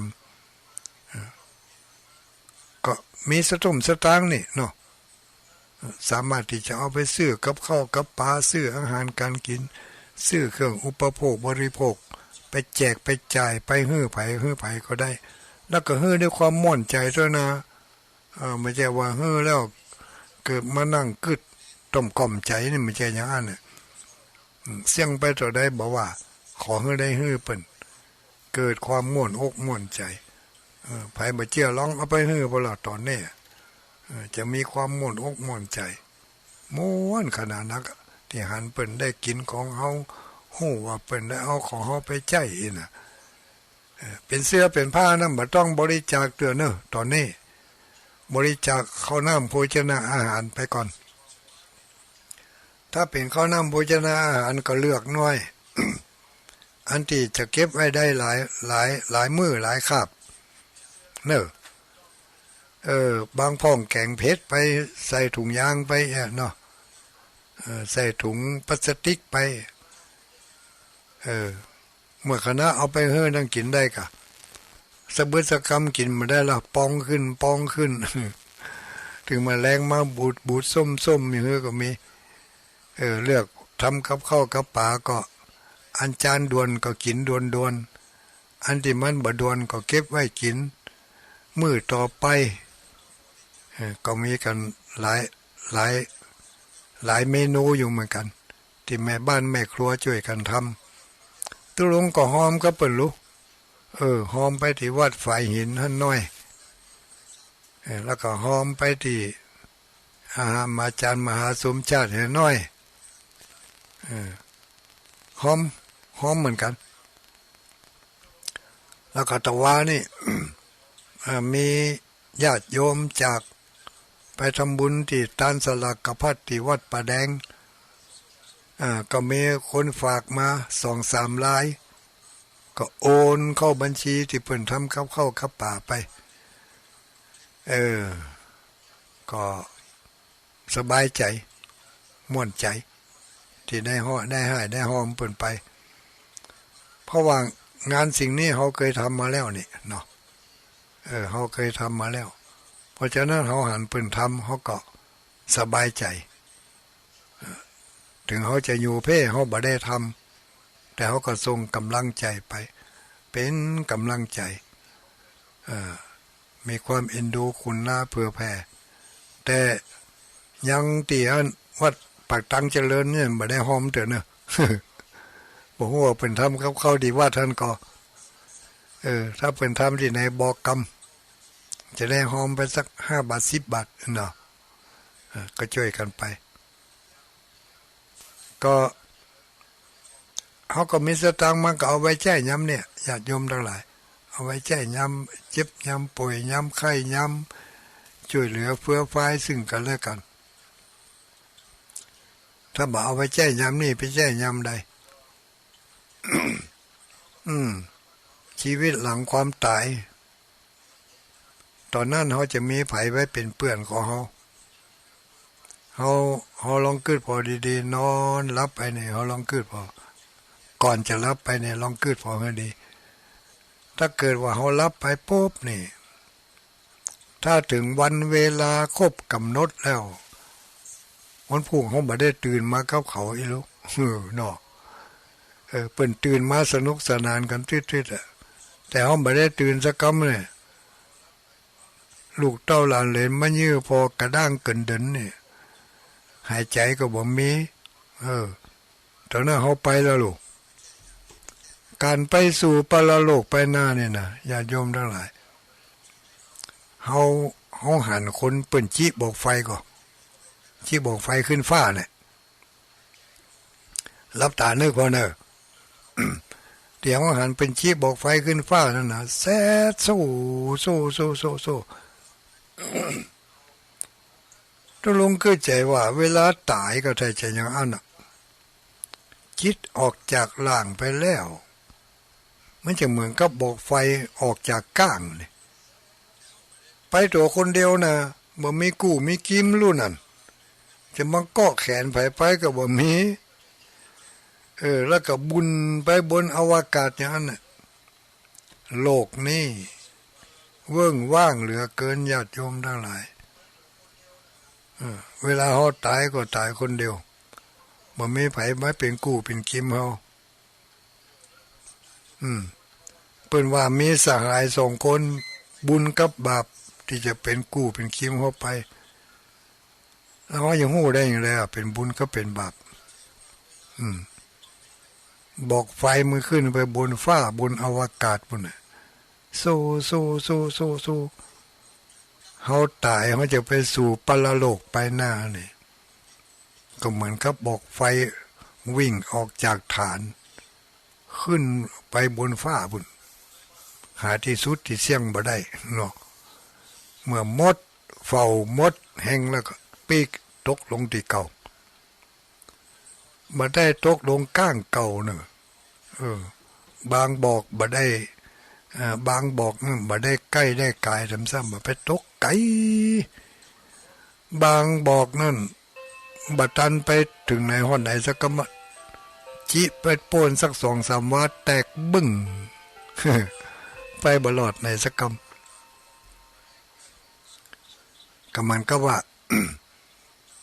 ำก็มีสตุ้มสตางค์นี่เนาะสามารถที่จะเอาไปซื้อกับข้าวกับปลาซื้ออาหารการกินซื้อเครื่องอุปโภคบริโภคไปแจกไปจ่ายไปฮื้อไผก็ได้แล้วก็ฮื้อด้วยความม่วนใจด้วยนะไม่ใช่ว่าฮื้อแล้วเกิดมานั่งกึดต้มก่อมใจนี่ไม่ใช่อย่างนั้นเนี่ยเสี่ยงไปต่อได้บอกว่าขอฮื้อได้ฮื้อเปิ่นเกิดความม่วนอกม่วนใจไผบ่เจียร้องเอาไปฮื้อบ่ล่ะตอนนี้จะมีความม่วนอกม่วนใจม่วนขนาดนักที่หันเปิ่นได้กินของเฮาฮู้ว่าเปิ่นได้เอาของเฮาไปใจน่ะเป็นเสื้อเป็นผ้านั้นบ่ต้องบริจาคเตือเนอะตอนนี้บริจาคข้าวน้ำโภชนาอาหารไปก่อนถ้าเป็นข้าวน้ำโภชนาอาหารก็เลือกน้อย อันที่จะเก็บไว้ได้หลายมื้อหลายคาบเนอะบางพ่องแกงเพชรไปใส่ถุงยางไปเนาะใส่ถุงพลาสติกไปเมื่อคณะเอาไปเฮ้นั่งกินได้กะสะบึดสะกำกินมาได้ละปองขึ้น ถึงมาแรงมาบูดส้มอย่างเงี้ยก็มีเลือกทำกับข้าวกับปลาก็อันจานด่วนก็กินด่วนอันที่มันบ่ด่วนก็เก็บไว้กินมื้อต่อไปก็มีกันหลายเมนูอยู่เหมือนกันที่แม่บ้านแม่ครัวช่วยกันทำตุลงก็หอมก็เปิ่นรู้หอมไปที่วัดฝ่ายหินหั่นน้อยแล้วก็หอมไปที่อาจารย์มหาสมชาติให้น้อยหอมเหมือนกันแล้วก็ตะวานี่ มีญาติโยมจากไปทำบุญที่ตานสลักกพัดที่วัดป่าแดง ก็มีคนฝากมา2-3 รายก็โอนเข้าบัญชีที่เพิ่นทำเข้าป่าไปก็สบายใจม่วนใจที่ได้ห่อได้ให้ได้หอมเพิ่นไปเพราะว่างานสิ่งนี้เขาเคยทำมาแล้วนี่เนาะเขาเคยทำมาแล้วเพราะฉะนั้นเขาหันเพิ่นทำเขาก็สบายใจถึงเขาจะอยู่เพ่เขาบ่ได้ทำแต่เขาก็ส่งกำลังใจไปเป็นกำลังใจมีความเอ็นดูคุณหน้าเผื่อแผ่แต่ยังตีอันวัดปากตังเจริญเนี่ยบ่ได้หอมเถอะเนอะ บอกว่าเป็นทำเข้าดีว่าท่านก็ถ้าเป็นทำที่ในบอกกรรมจะได้หอมไปสัก5 บาท10 บาทเนาะก็ช่วยกันไปก็เขาก็มีสตางค์มันก็เอาไว้แจ้ย้ำเนี่ยญาติโยมทั้งหลายเอาไว้แจ้ย้ำเจ็บย้ำป่วยย้ำไข้ย้ำช่วยเหลือเฟื้อฟ้าซึ่งกันและกันถ้าบ่เอาไว้แจ้ย้ำนี่ไปแจ้ย้ำใด ชีวิตหลังความตายตอนนั้นเขาจะมีไผไว้เป็นเพื่อนของเขาลองกึดพอดีๆนอนรับไปเนี่ยเขาลองกึดพอก่อนจะรับไปเนี่ยลองกึดพอให้ดีถ้าเกิดว่าเขารับไปปุ๊บนี่ถ้าถึงวันเวลาครบกำหนดแล้ววันพุ่งเขาบ่ได้ตื่นมากับเขาอีลูกเนาะเปิ้นตื่นมาสนุกสนานกันทิดๆแต่เขาบ่ได้ตื่นสักคำเนี่ยลูกเต้าหลานเหลนมายื้อพอกระด้างเกินเดินเนี่ยหายใจก็บ่มีตอนนั้นเขาไปแล้วลูกการไปสู่ปรโลกไปหน้าเนี่ยนะญาติโยมทั้งหลายเขาหันคนเปิ้นจี้บอกไฟก็จี้บอกไฟขึ้นฟ้าเนี่ยรับตานึกพอเนอะ เดี๋ยวหันเป็นชี้บอกไฟขึ้นฟ้านั่นนะแซ่สู้ต้องลงเข้าใจว่าเวลาตายก็ใช่จะอย่างอันน่ะจิตออกจากร่างไปแล้วมันจะเหมือนกับบอกไฟออกจากก้างเลยไปตัวคนเดียวนะบ่มีกู้มีกิมรุ่นนั่นจะมาเกาะแขนไปก็บ่มีแล้วก็บุญไปบนอวกาศอย่างนั้นน่ะโลกนี้เวิ้งว่างเหลือเกินญาติโยมทั้งหลายเวลาเขาตายก็ตายคนเดียวบ่มีไผมาเป็นกู้เป็นกิมเขาเปิ้นว่ามีสหาย2 คนบุญกับบาปที่จะเป็นกู้เป็นกิมเขาไปแล้วเขายังฮู้ได้อย่างไรเป็นบุญก็เป็นบาปบอกไฟมือขึ้นไปบนฟ้าบนอวกาศบนสู้เขาตายเขาจะไปสู่ปรโลกไปหน้านี่ก็เหมือนกับบอกไฟวิ่งออกจากฐานขึ้นไปบนฟ้าบุญหาที่สุดที่เสี่ยงบ่ได้เนาะเมื่อมดเฝ้ามดแห้งแล้วก็ปีกตกลงที่เก่าบ่ได้ตกลงก้างเก่าเนอะบางบอกบ่ได้บางบอกบ่ได้ใกล้ได้กายซ้ำๆบ่ไปตกไกลบางบอกนั่นบ่ทันไปถึงในห้องไหนสักก็มาจิไปโป้นสัก2-3 วัดแตกบึ้ง ไปบ่รอดในสักกำก็มันก็ว่า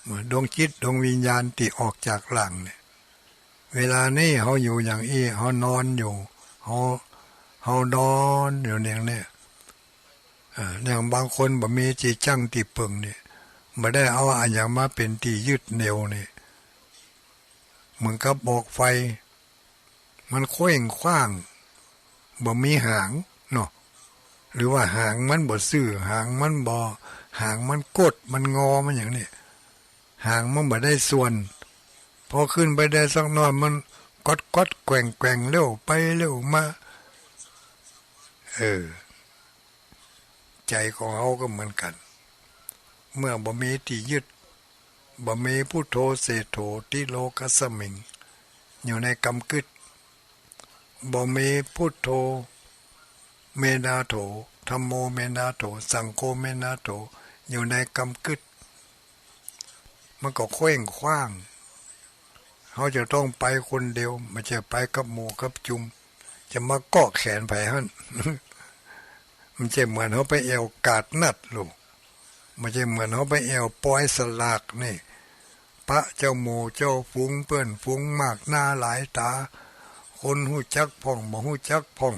เหมือนดวงจิตดวงวิญญาณที่ออกจากร่างเนี่ยเวลานี้เขาอยู่อย่างเขานอนอยู่เขานอนอยู่เนี่ยอย่างบางคนบ่มีจีจังตีเปิงเนี่ยบ่ได้เอาอันอย่างมาเป็นตียึดเหนี่ยวเนี่ยเหมือนกับบอกไฟมันเคว้งคว้างบ่มีหางเนาะหรือว่าหางมันบ่ซื่อหางมันบ่หางมันกดมันงอมันอย่างนี้หางมันบ่ได้ส่วนพอขึ้นไปได้สักหน่อยมันกดแกว่งเร็วไปเร็วมาใจของเขาก็เหมือนกันเมื่อบ่มีที่ยึด บ่มีพุทโธเสโธติโลกัสสมิงอยู่ในกำกึดบ่มีพุทโธเมนาโถธัมโมเมนาโถสังโฆเมนาโถอยู่ในกำกึดมันก็เคว้งคว้างเขาจะต้องไปคนเดียวไม่ใช่ไปกับหมู่กับจุมจะมาเกาะแขนไผหั่น มันจะเหมือนเขาไปแอวกาดนัดลูกมันจะเหมือนเขาไปแอวปล่อยสลากนี่พระเจ้าหมู่เจ้าฝูงเปิ้นฝูงมากหน้าหลายตาคนหู้จักพ่องบ่หู้จักพ่อง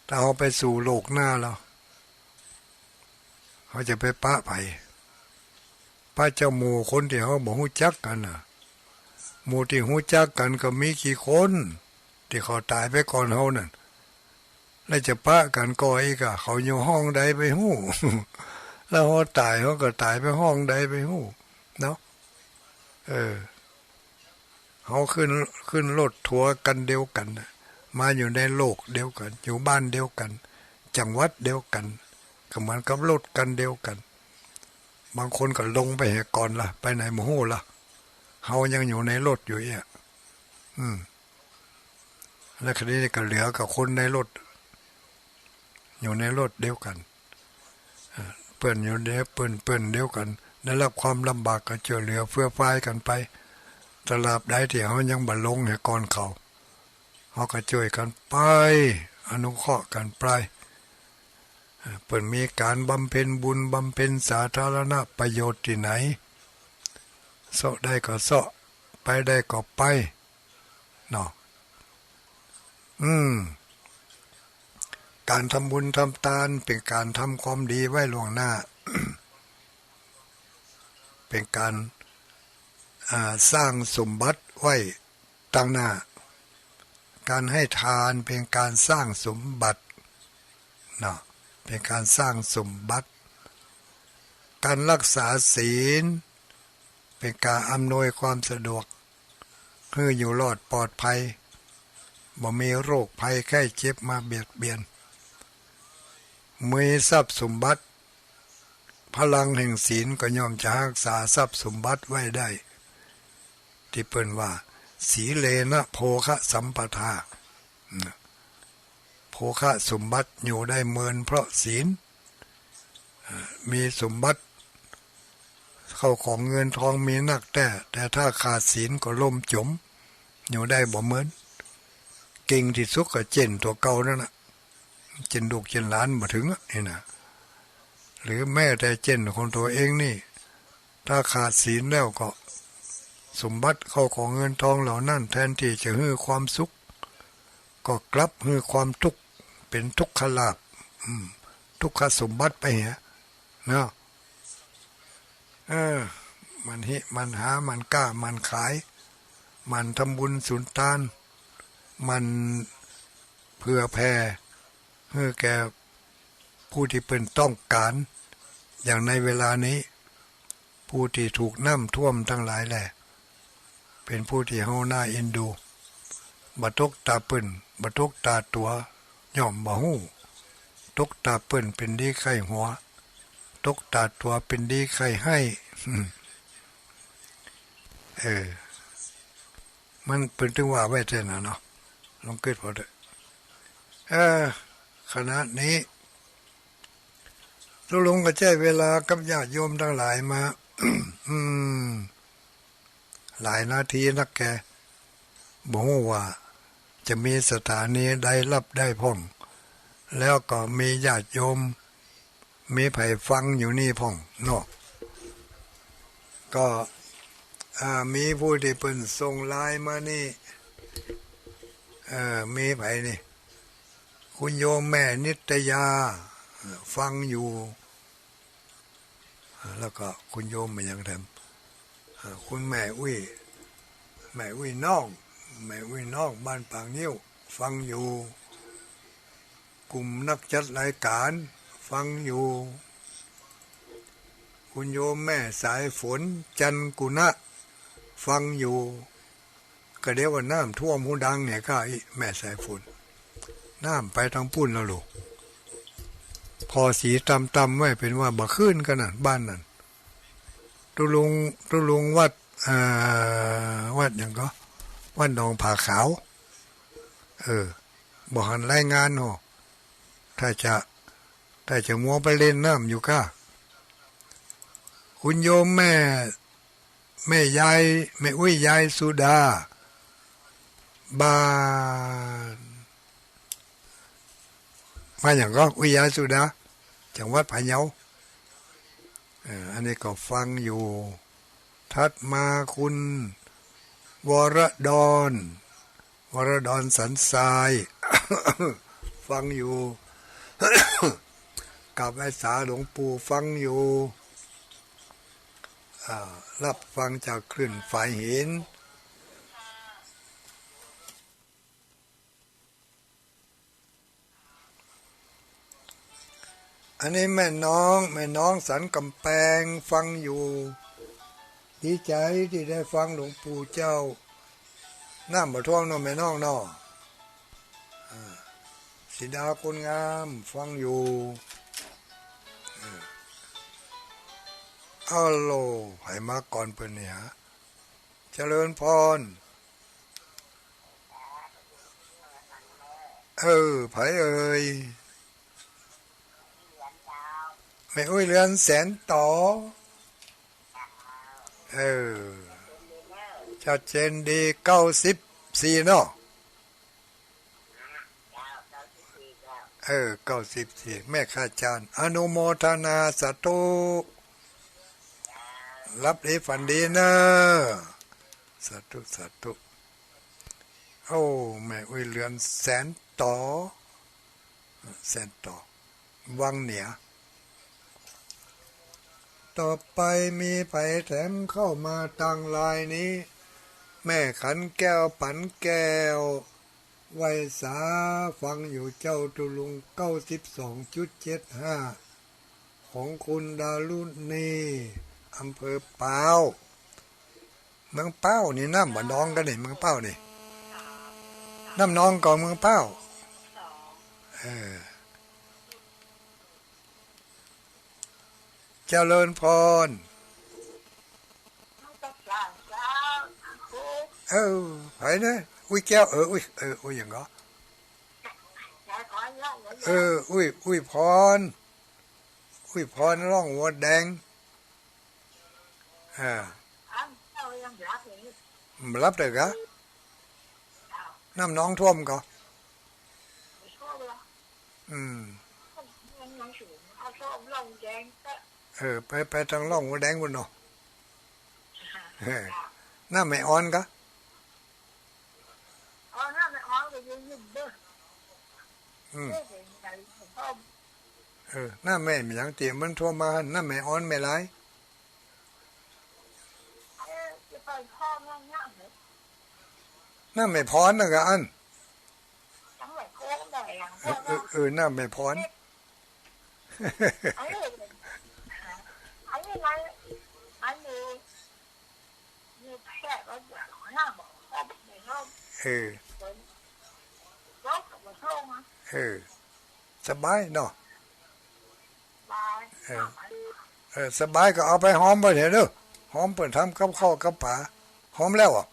ถ้าเขาไปสู่โลกหน้าแล้วเขาจะไปปะไผพระเจ้าหมู่คนที่เขาบ่หู้จักกันน่ะหมู่ที่หู้จักกันก็มีกี่คนที่เขาตายไปก่อนเขานั่นแล้วจะปะกันก็อีกอะเขาอยู่ห้องใดไปหู้ แล้วเขาตายเขาก็ตายไปห้องใดไปหู้เนาะเขาขึ้นรถทัวร์กันเดียวกันมาอยู่ในโลกเดียวกันอยู่บ้านเดียวกันจังหวัดเดียวกันก็เหมือนกับรถกันเดียวกันบางคนก็ลงไปเหก่อนล่ะไปไหนหมู่ล่ะเฮายังอยู่ในรถอยู่อ่ะแล้วคดีนี้ก็เหลือกับคนในรถอยู่ในรถเดียวกันเปิ้นอยู่เดียวเปิ้นเดียวกันได้รับความลำบากก็ช่วยเหลือเพื่อฝ่ายกันไปตราบใดที่เฮายังบ่ลงเหก่อนเขาเฮาก็ช่วยกันไปอนุเคราะห์กันไปเปิ้นมีการบำเพ็ญบุญบำเพ็ญสาธารณประโยชน์ที่ไหนเสาะได้ก็เสาะไปได้ก็ไปเนาะการทำบุญทำทานเป็นการทำความดีไว้ล่วงหน้า เป็นการสร้างสมบัติไว้ตั้งหน้าการให้ทานเป็นการสร้างสมบัติเนาะเป็นการสร้างสมบัติการรักษาศีลเป็นการอำนวยความสะดวกให้อยู่รอดปลอดภัยบ่มีโรคภัยไข้เจ็บมาเบียดเบียนมีทรัพย์สมบัติพลังแห่งศีลก็ย่อมจะรักษาทรัพย์สมบัติไว้ได้ที่เปิ้นว่าสีเลนะโภคะสัมปทาโภคะสมบัติอยู่ได้เมินเพราะศีลมีสมบัติเข้าของเงินทองมีนักแต่ถ้าขาดศีลก็ล่มจมอยู่ได้บ่เหมือนเก่งที่สุดก็เจนตัวเก่านั่นน่ะเจนลูกเจนหลานบ่ถึงนี่นะหรือแม้แต่เจนคนตัวเองนี่ถ้าขาดศีลแล้วก็สมบัติเข้าของเงินทองเหล่านั้นแทนที่จะให้ความสุขก็กลับให้ความทุกข์เป็นทุกขลาภทุกขสมบัติไปเหี้ยเนาะมันหามันกล้ามันขายมันทำบุญสุนทานมันเพื่อแผ่ให้แก่ผู้ที่เป็นต้องการอย่างในเวลานี้ผู้ที่ถูกน้ำท่วมทั้งหลายแหละเป็นผู้ที่เฮาหน้าเอ็นดูบ่ตกตาเปิ้นบ่ตกตาตัวย่อมบ่ฮู้ตกตาเปิ้นเป็นดีไข้หัวตกตาตัวเป็นดีไข้ให้มันเป็นถึงว่าไว้แท้น่ะเนาะลองคิดพอเด้อขณะนี้ลุงก็ใช้เวลากับญาติโยมทั้งหลายมา หลายนาทีนักแกบอกว่าจะมีสถานีใดรับได้พ่องแล้วก็มีญาติโยมมีไผฟังอยู่นี่พ่องเนาะก็มีผู้ที่เพิ่นส่งไลน์มานี่มีไผนี่คุณโยมแม่นิตยาฟังอยู่แล้วก็คุณโยมมันยังทำคุณแม่อุ้ยน้องบ้านปางนิ้วฟังอยู่กลุ่มนักจัดรายการฟังอยู่คุณโยมแม่สายฝนจันกุณะฟังอยู่ก็เดี๋ยวว่าน้ำท่วมหูดังเนี่ยก็แม่สายฝนน้ำไปทางปุ่นแล้วลูก พอสีตำไว้เป็นว่าบ่ขึ้นกันน่ะบ้านนั่นตุลุงวัดวัดหยังก็วัดหนองผาขาวบ่หันรายงานโหถ้าจะมัวไปเล่นน้ำอยู่ก็คุณโยมแม่ยายแม่อุ้ยยายสุดาบ้านมาอย่างก็อุ้ยยายสุดาจังหวัดพะเยาอันนี้ก็ฟังอยู่ถัดมาคุณวรดอนสันทราย ฟังอยู่ กับไอ้สาหลวงปู่ฟังอยู่รับฟังจากคลื่นฝ่ายหินอันนี้แม่น้องสันกำแพงฟังอยู่ดีใจที่ได้ฟังหลวงปู่เจ้าน้ำบ่ท่วงน้องแม่น้องน้อสิดาคนงามฟังอยู่ฮัลโหลให้มาก่อนเพิ่นเนี่ยเจริญพรไผเอ่ยไม่อุ้ยเรือนแสนต่อชัดเจนดี94เนาะ94แม่ข้าจารย์อนุโมทนาสาธุรับดีฝันดีนะสาธุโอ้แม่อุ้ยเรือนแสนต่อวังเหนือต่อไปมีไผแถมเข้ามาตังลายนี้แม่ขันแก้วปันแก้วไว้สาฟังอยู่เจ้าตุลุง92.75ของคุณดารุณีอำเภอเปาเมืองเป้านี่น้ำบ่น้องกันนี่เมืองเป้านี่น้ำน้องก่อนเมืองเป้าเจริญพรไผนะอุ้ยแก้วอุ้ยอย่างก็อุ้ยพรร่องหัวแดงรับได้กะน้ำน้องท่วมก็ไปทางร่องหัวแดงบนเนาะน้าไม่อ่อนก็หน้าแม่มีอย่างเตรียมมันทั่วมาหน้าแม่อ่อนไม่ไรหน้าไม่พรนะกะอันหน้าไม่พรสบายเนาะสบายก็เอาไปหอมไปเถอะเด้อหอมเปิดทำกับข้าวกับป่าหอมแล้วอ่ะ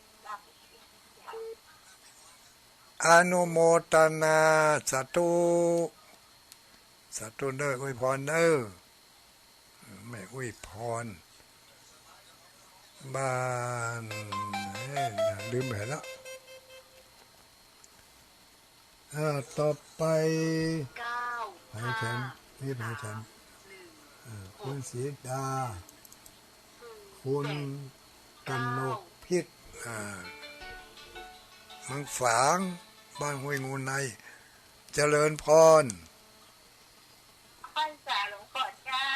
อนุโมทนาสาธุเด้ออวยพรเด้อไม่อวยพรบ้านลืมไปแล้วต่อไปไผ่ฉันนี่ไผ่ฉันคุณศรีดาคุณกนกพิษมังฝางบ้านห้วยงูในเจริญพรไหว้สาหลวงพ่อเจ้า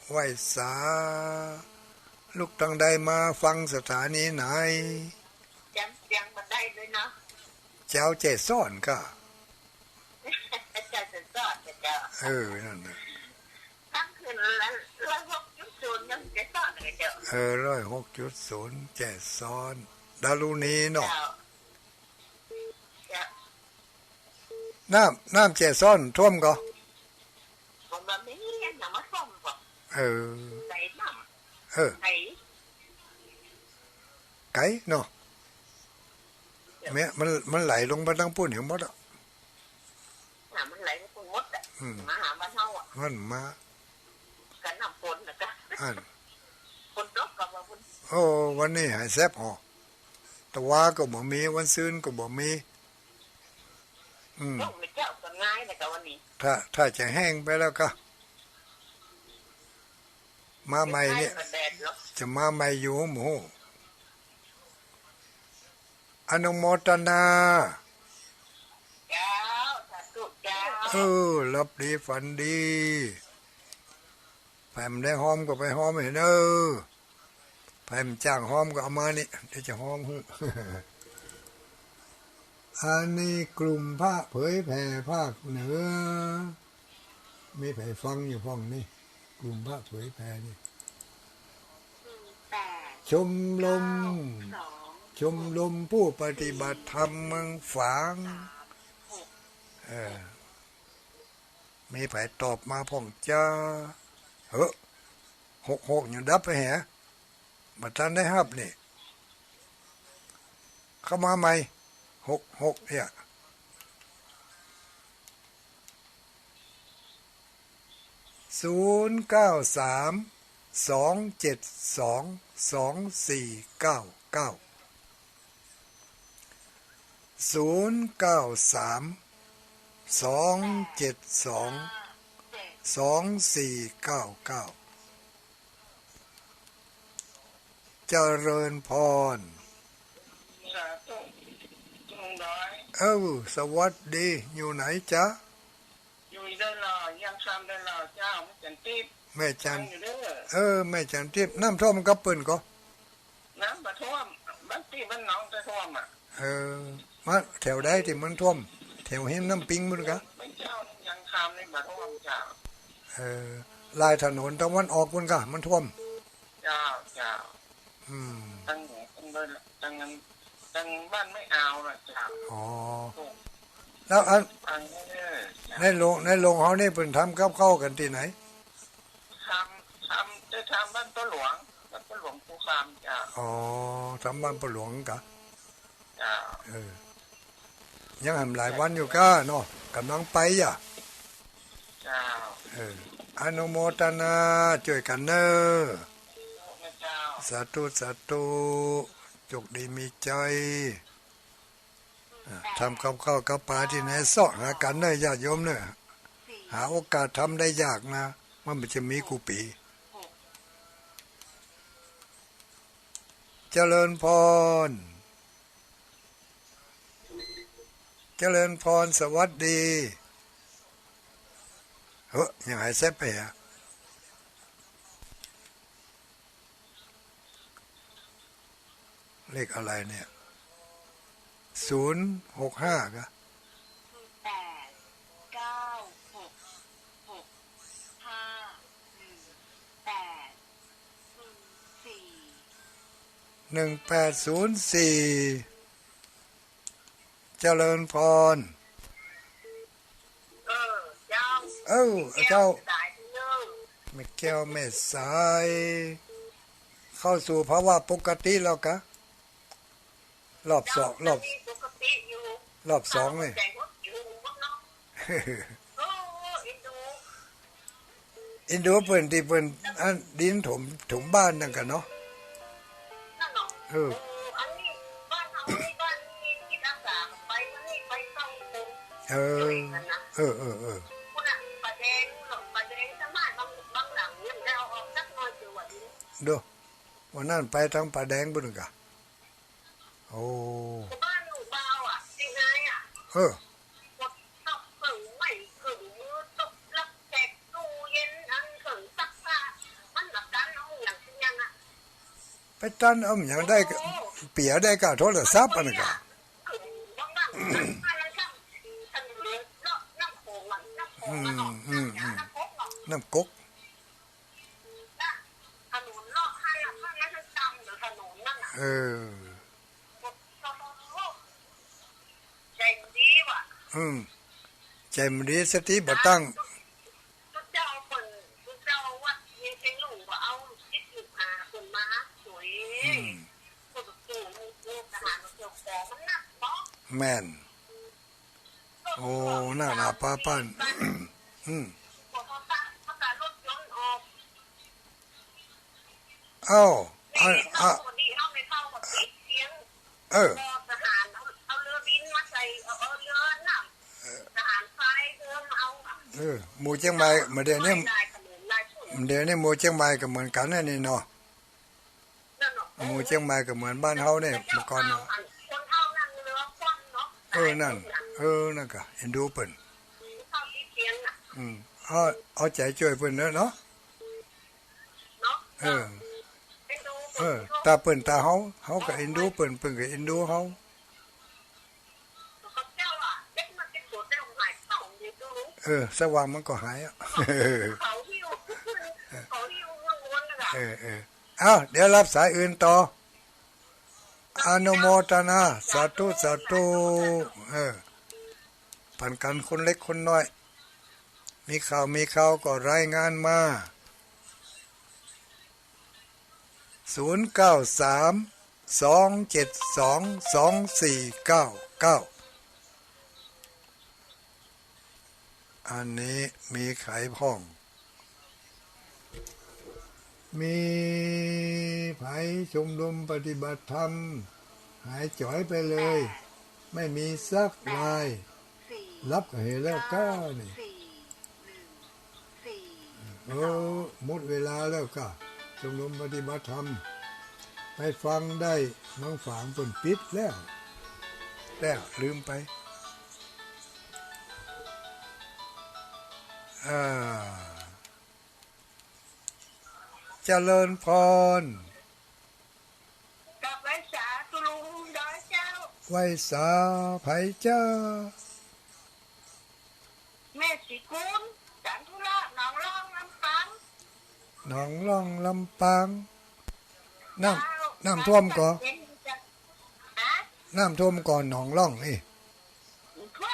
ไหว้สาลูกตั้งใดมาฟังสถานีไหนยังมาได้เลยเนาะเจ้าเจซ่อนก็เจ้าเจซ่อนเจ้านั่นนะตั้งคืน106.0ยังเจซ่อนเลยเจ้า106.0เจซ่อนดารุณีเนาะน้ำเจซ่อนท่วมก็ผม เออไก่น้เออำไก่ไก่เนาะแม่มันไหลลงไปทั้งปุ่นเห็นหมดอ่ะน้ำมันไหลก็คุณมดอ่ะอืมมาหาบ้านเฮาอ่ะมันมากันน้ำฝนนะจ๊ะอันฝนตกกับว่าฝนโอ้วันนี้หายแซ่บหอแต่ว่าก็บ่มีวันซืนก็บ่มีต้องไม่เจ้าก็ง่ายนะกับวันนี้ถ้าจะแห้งไปแล้วก็มาใหม่เนี่ยจะมาใหม่อยู่หมูอนุโมทนาเจ้าสาธุเจ้ารับดีฝันดีแผ่มได้หอมก็ไปหอมให้เด้อแผ่มจ้างหอมก็เอามานี่เดี๋ยวจะหอมอันนี้กลุ่มพระเผยแผ่ภาคเหนือมีใครฟังอยู่ฟังนี่กลุ่มพระเผยแผ่นี่ชมรมผู้ปฏิบัติธรรมเมืองฝางมีไผตอบมาพ่องจ้าหกอยู่ดับไปแหบัดทันได้ฮับนี่เข้ามาใหม่หกเนี่ย0932722499 0932722499เจริญพรสวัสดีอยู่ไหนจ๊ะอยู่ได้หรอยังทำได้หรอเจ้าแม่จันทิพย์แม่จันแม่จันทิพย์น้ำท่วมกับเปิ้นก็น้ำมาท่วมบ้านที่บ้านน้องจะท่วมอ่ะมาแถวใดที่มันท่วมแถวเห็นน้ำปิงมันกะไม่เจ้ายังทำในบ้านท่วมเจ้าลายถนนตะวันออกมันกะมันท่วมเจ้าตั้งนั้นตั้งบ้านไม่เอาละจ้าแล้วในโรงเขานี่เพิ่นทำกับข้าวกันที่ไหนจะทำบ้านป้าหลวงภูคามจ้าทำบ้านป้าหลวงกะจ้ายังทำหลายวันอยู่ก้าเนาะกำลังไปอ่ะจ้าอนุโมทนาช่วยกันเนอสาธุจกดีมีใจทำกับข้าวกับปลาที่ไหนเสาะหากันเนยญาติโยมเนยหาโอกาสทำได้ยากนะมันจะมีกูปีเจริญพรสวัสดียังหายแซ่บไปอ่ะเลขอะไรเนี่ย065ก็1804เจริญพรเจ้าไม่แก้วไม่สายเข้าสู่ภาวะปกติแล้วกะรอบสองเลยอินโดเปิ่นที่เปิ่นอันดินถมบ้านนั่นกันเนาะดูวันนั้นไปทางป่าแดงบุญกะบ้านหนูเบาอ่ะยังไงอ่ะกดตบขึงไม่ขึงมือตบรับแจกตู้เย็นอันขึงซักผ้ามันหลับดันเอาอย่างจริงยังอ่ะไปตันเอาอย่างได้เปียได้กะโทรศัพท์อันกะน้ำก๊กใจมันดีสติบ่ตั้ง แม่นโอ้หน้าป้าปั้นอืม พอเขาตั้งประกาศรถยนต์ออก เอ้า นี่เข้าคนนี้เข้าไม่เข้าก็ติดเสียง เออ พอทหารเอาเรือบินมาใส่เอาเรือน่ะทหารไฟเรือมาเอา หมู่เชียงใหม่มาเดี๋ยวนี้ ลายขนมลายสุ่ม เดี๋ยวนี้หมู่เชียงใหม่ก็เหมือนกันนะนี่เนาะ นั่นเนาะ หมู่เชียงใหม่ก็เหมือนบ้านเฮาเนี่ยเมื่อก่อนเนาะ คนเท่านั่งเรือควันเนาะ นั่นนั่นก็เอ็นดูเพิ่น เข้าที่เสียงน่ะ เอาใจช่วยเพิ่นเนาะเนาะ เออ เป็นดู ตาเพิ่นตาเฮาก็เอ็นดูเพิ่นก็เอ็นดูเฮา เขาเจ้าอ่ะเด็กมันเป็นตัวเจ้าหายเต่าอยู่ดู สว่างมันก็หายอ่ะ เขาหิววนๆน่ะ เอาเดี๋ยวรับสายอื่นต่ออนุโมทนาสาธุสาธุผ่านกันคนเล็กคนน้อย มีข่าวก็รายงานมา0932722499อันนี้มีไขพ่อง มีไผชุมนุมปฏิบัติธรรม หายจ่อยไปเลย ไม่มีสักลาย รับก็เห็นแล้วก้านี่หมดเวลาแล้วก็ชุมนุมปฏิบัติธรรม ไปฟังได้น้องฝางเปิ่นปิดแล้วลืมไปเจริญพร กับไว้สาตุลุงดอยเจ้า ไว้สาไผจ้า แม่สิกุลจันทุระหนองร่องลำปาง หนองล่องลำปางน้ำท่วมก่อน น้ำท่วมก่อนหนองล่องนี่ ท่ว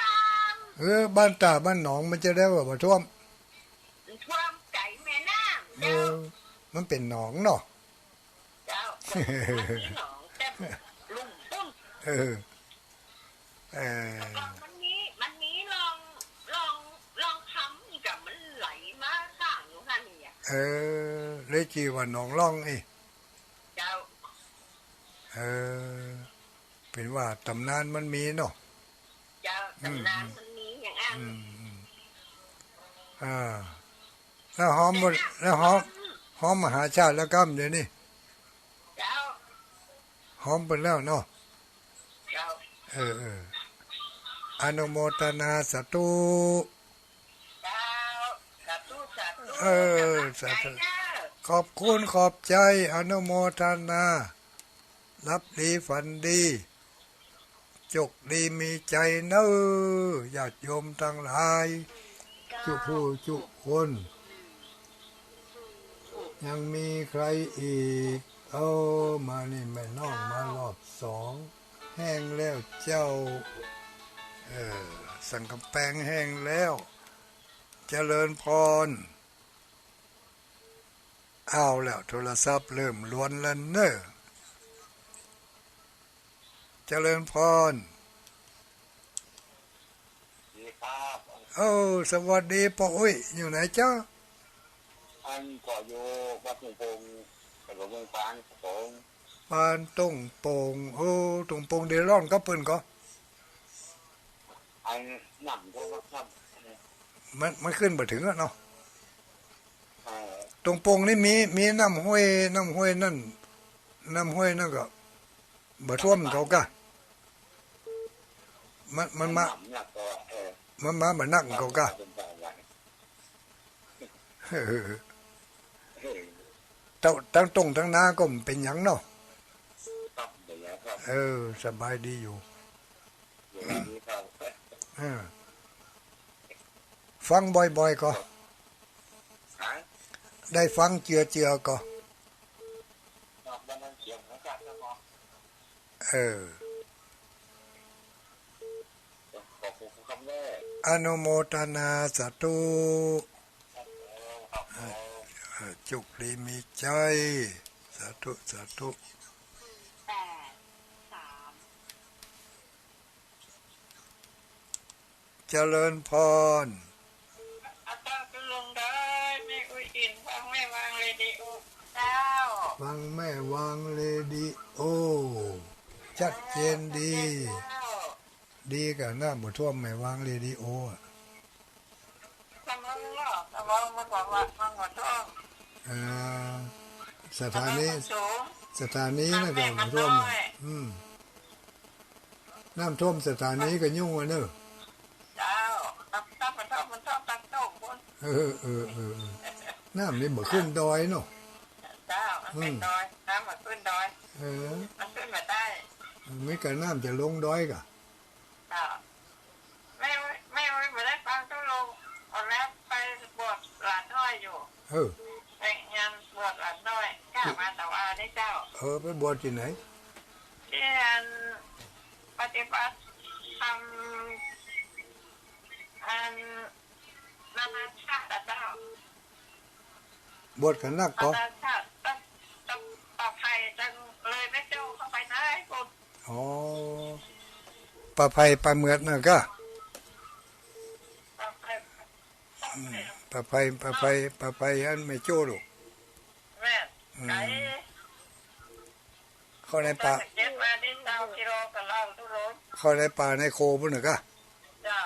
ม บ้านตาบ้านหนองมันจะได้ว่าบ่ท่วม ท่วมไก่แม่น้ำเจ้า มันเป็นหนองเนาะ เจ้ามันมีหนองแต่ลุ่มปุ้นมันมีลองทำอีกอะมันไหลมาข้างอยู่ค่ะเนี่ย เลยจีว่าหนองล่องอี เจ้า เป็นว่าตำนานมันมีเนาะ เจ้าตำนานมันมีอย่างอัน แล้วหอมหมดแล้วหอมมหาชาติแล้วกำเดี๋ยวนี้ เจ้า หอมไปแล้วเนาะ เจ้า อนุโมทนาสาธุ เจ้าสาธุสาธุ สาธุขอบคุณขอบใจอนุโมทนารับดีฝันดีจกดีมีใจเน้อญาติโยมทั้งหลายทุกผู้ทุกคน ยังมีใครอีกมานี่แม่น้องมารอบสองแห้งแล้วเจ้าสังกำแพงแห้งแล้วเจริญพรเอาแล้วโทรศัพท์เริ่มล้วนแล้วเนอะเจริญพรสวัสดีป้าอุ้ยอยู่ไหนเจ้าอันก็อยู่วัดตุงปงกับเมืองปานผม ปานตุ้งโป่งตุ้งโป่งเดร่อนก็เปิ้นก็ อันหนังก็ครับ มันขึ้นบ่ถึงอ่ะเนาะตุ้งโป่งนี่มีน้ำห้วยนั่นก็บ่ท่วมเขากะมันมาบ่นักเขากะตั้งตรงทั้งนาก็เป็นหยังเนาะสบายดีอยู่ฟังบ่อยๆก็ได้ฟังเจือก็อนุโมทนาสาธุจุกดีมีใจสาธุสาธุ เจริญพรอาจารย์คุณลุงได้ไม่อุ้ยอินฟังไม่วางเลยดิโอเจ้าฟังแม่วางเรดิโอชัดเจนดี ดีกับน้ำบ่ท่วมแม่วางเรดิโออ่ะทำมันหรอทำมันมาบอกว่ามันหัวท้องสถานีนะก็บ่ท่วมน้ำท่วมสถานีก็ยุ่งอ่ะเนอะเจ้าถ้ามันชอบตั้งโต๊ะบนน้ำนี่บ่ขึ้นดอยเนาะเจ้ามันเป็นดอยน้ำมันขึ้นดอยมันขึ้นมาได้ไม่กันน้ำจะลงดอยกะไม่ได้ฟังทุลงตอนแรกไปบวชหลานน้อยอยู่ไปงานบวชหลานน้อยกล้ามาแต่ว่าได้เจ้าไปบวชที่ไหนที่ปฏิบัติทำนานาชาติเจ้าบวชกันนักก็นานาชาติปลอดภัยจังเลยไม่เจ้าเข้าไปได้คุณปลาไผ่ปลาเมือดน่ะก็ปลาไผ่อันไม่โจ้หรอกแม่ไก่เข้าในป่าเข้าในป่าในโคพุ่นน่ะก็จ้า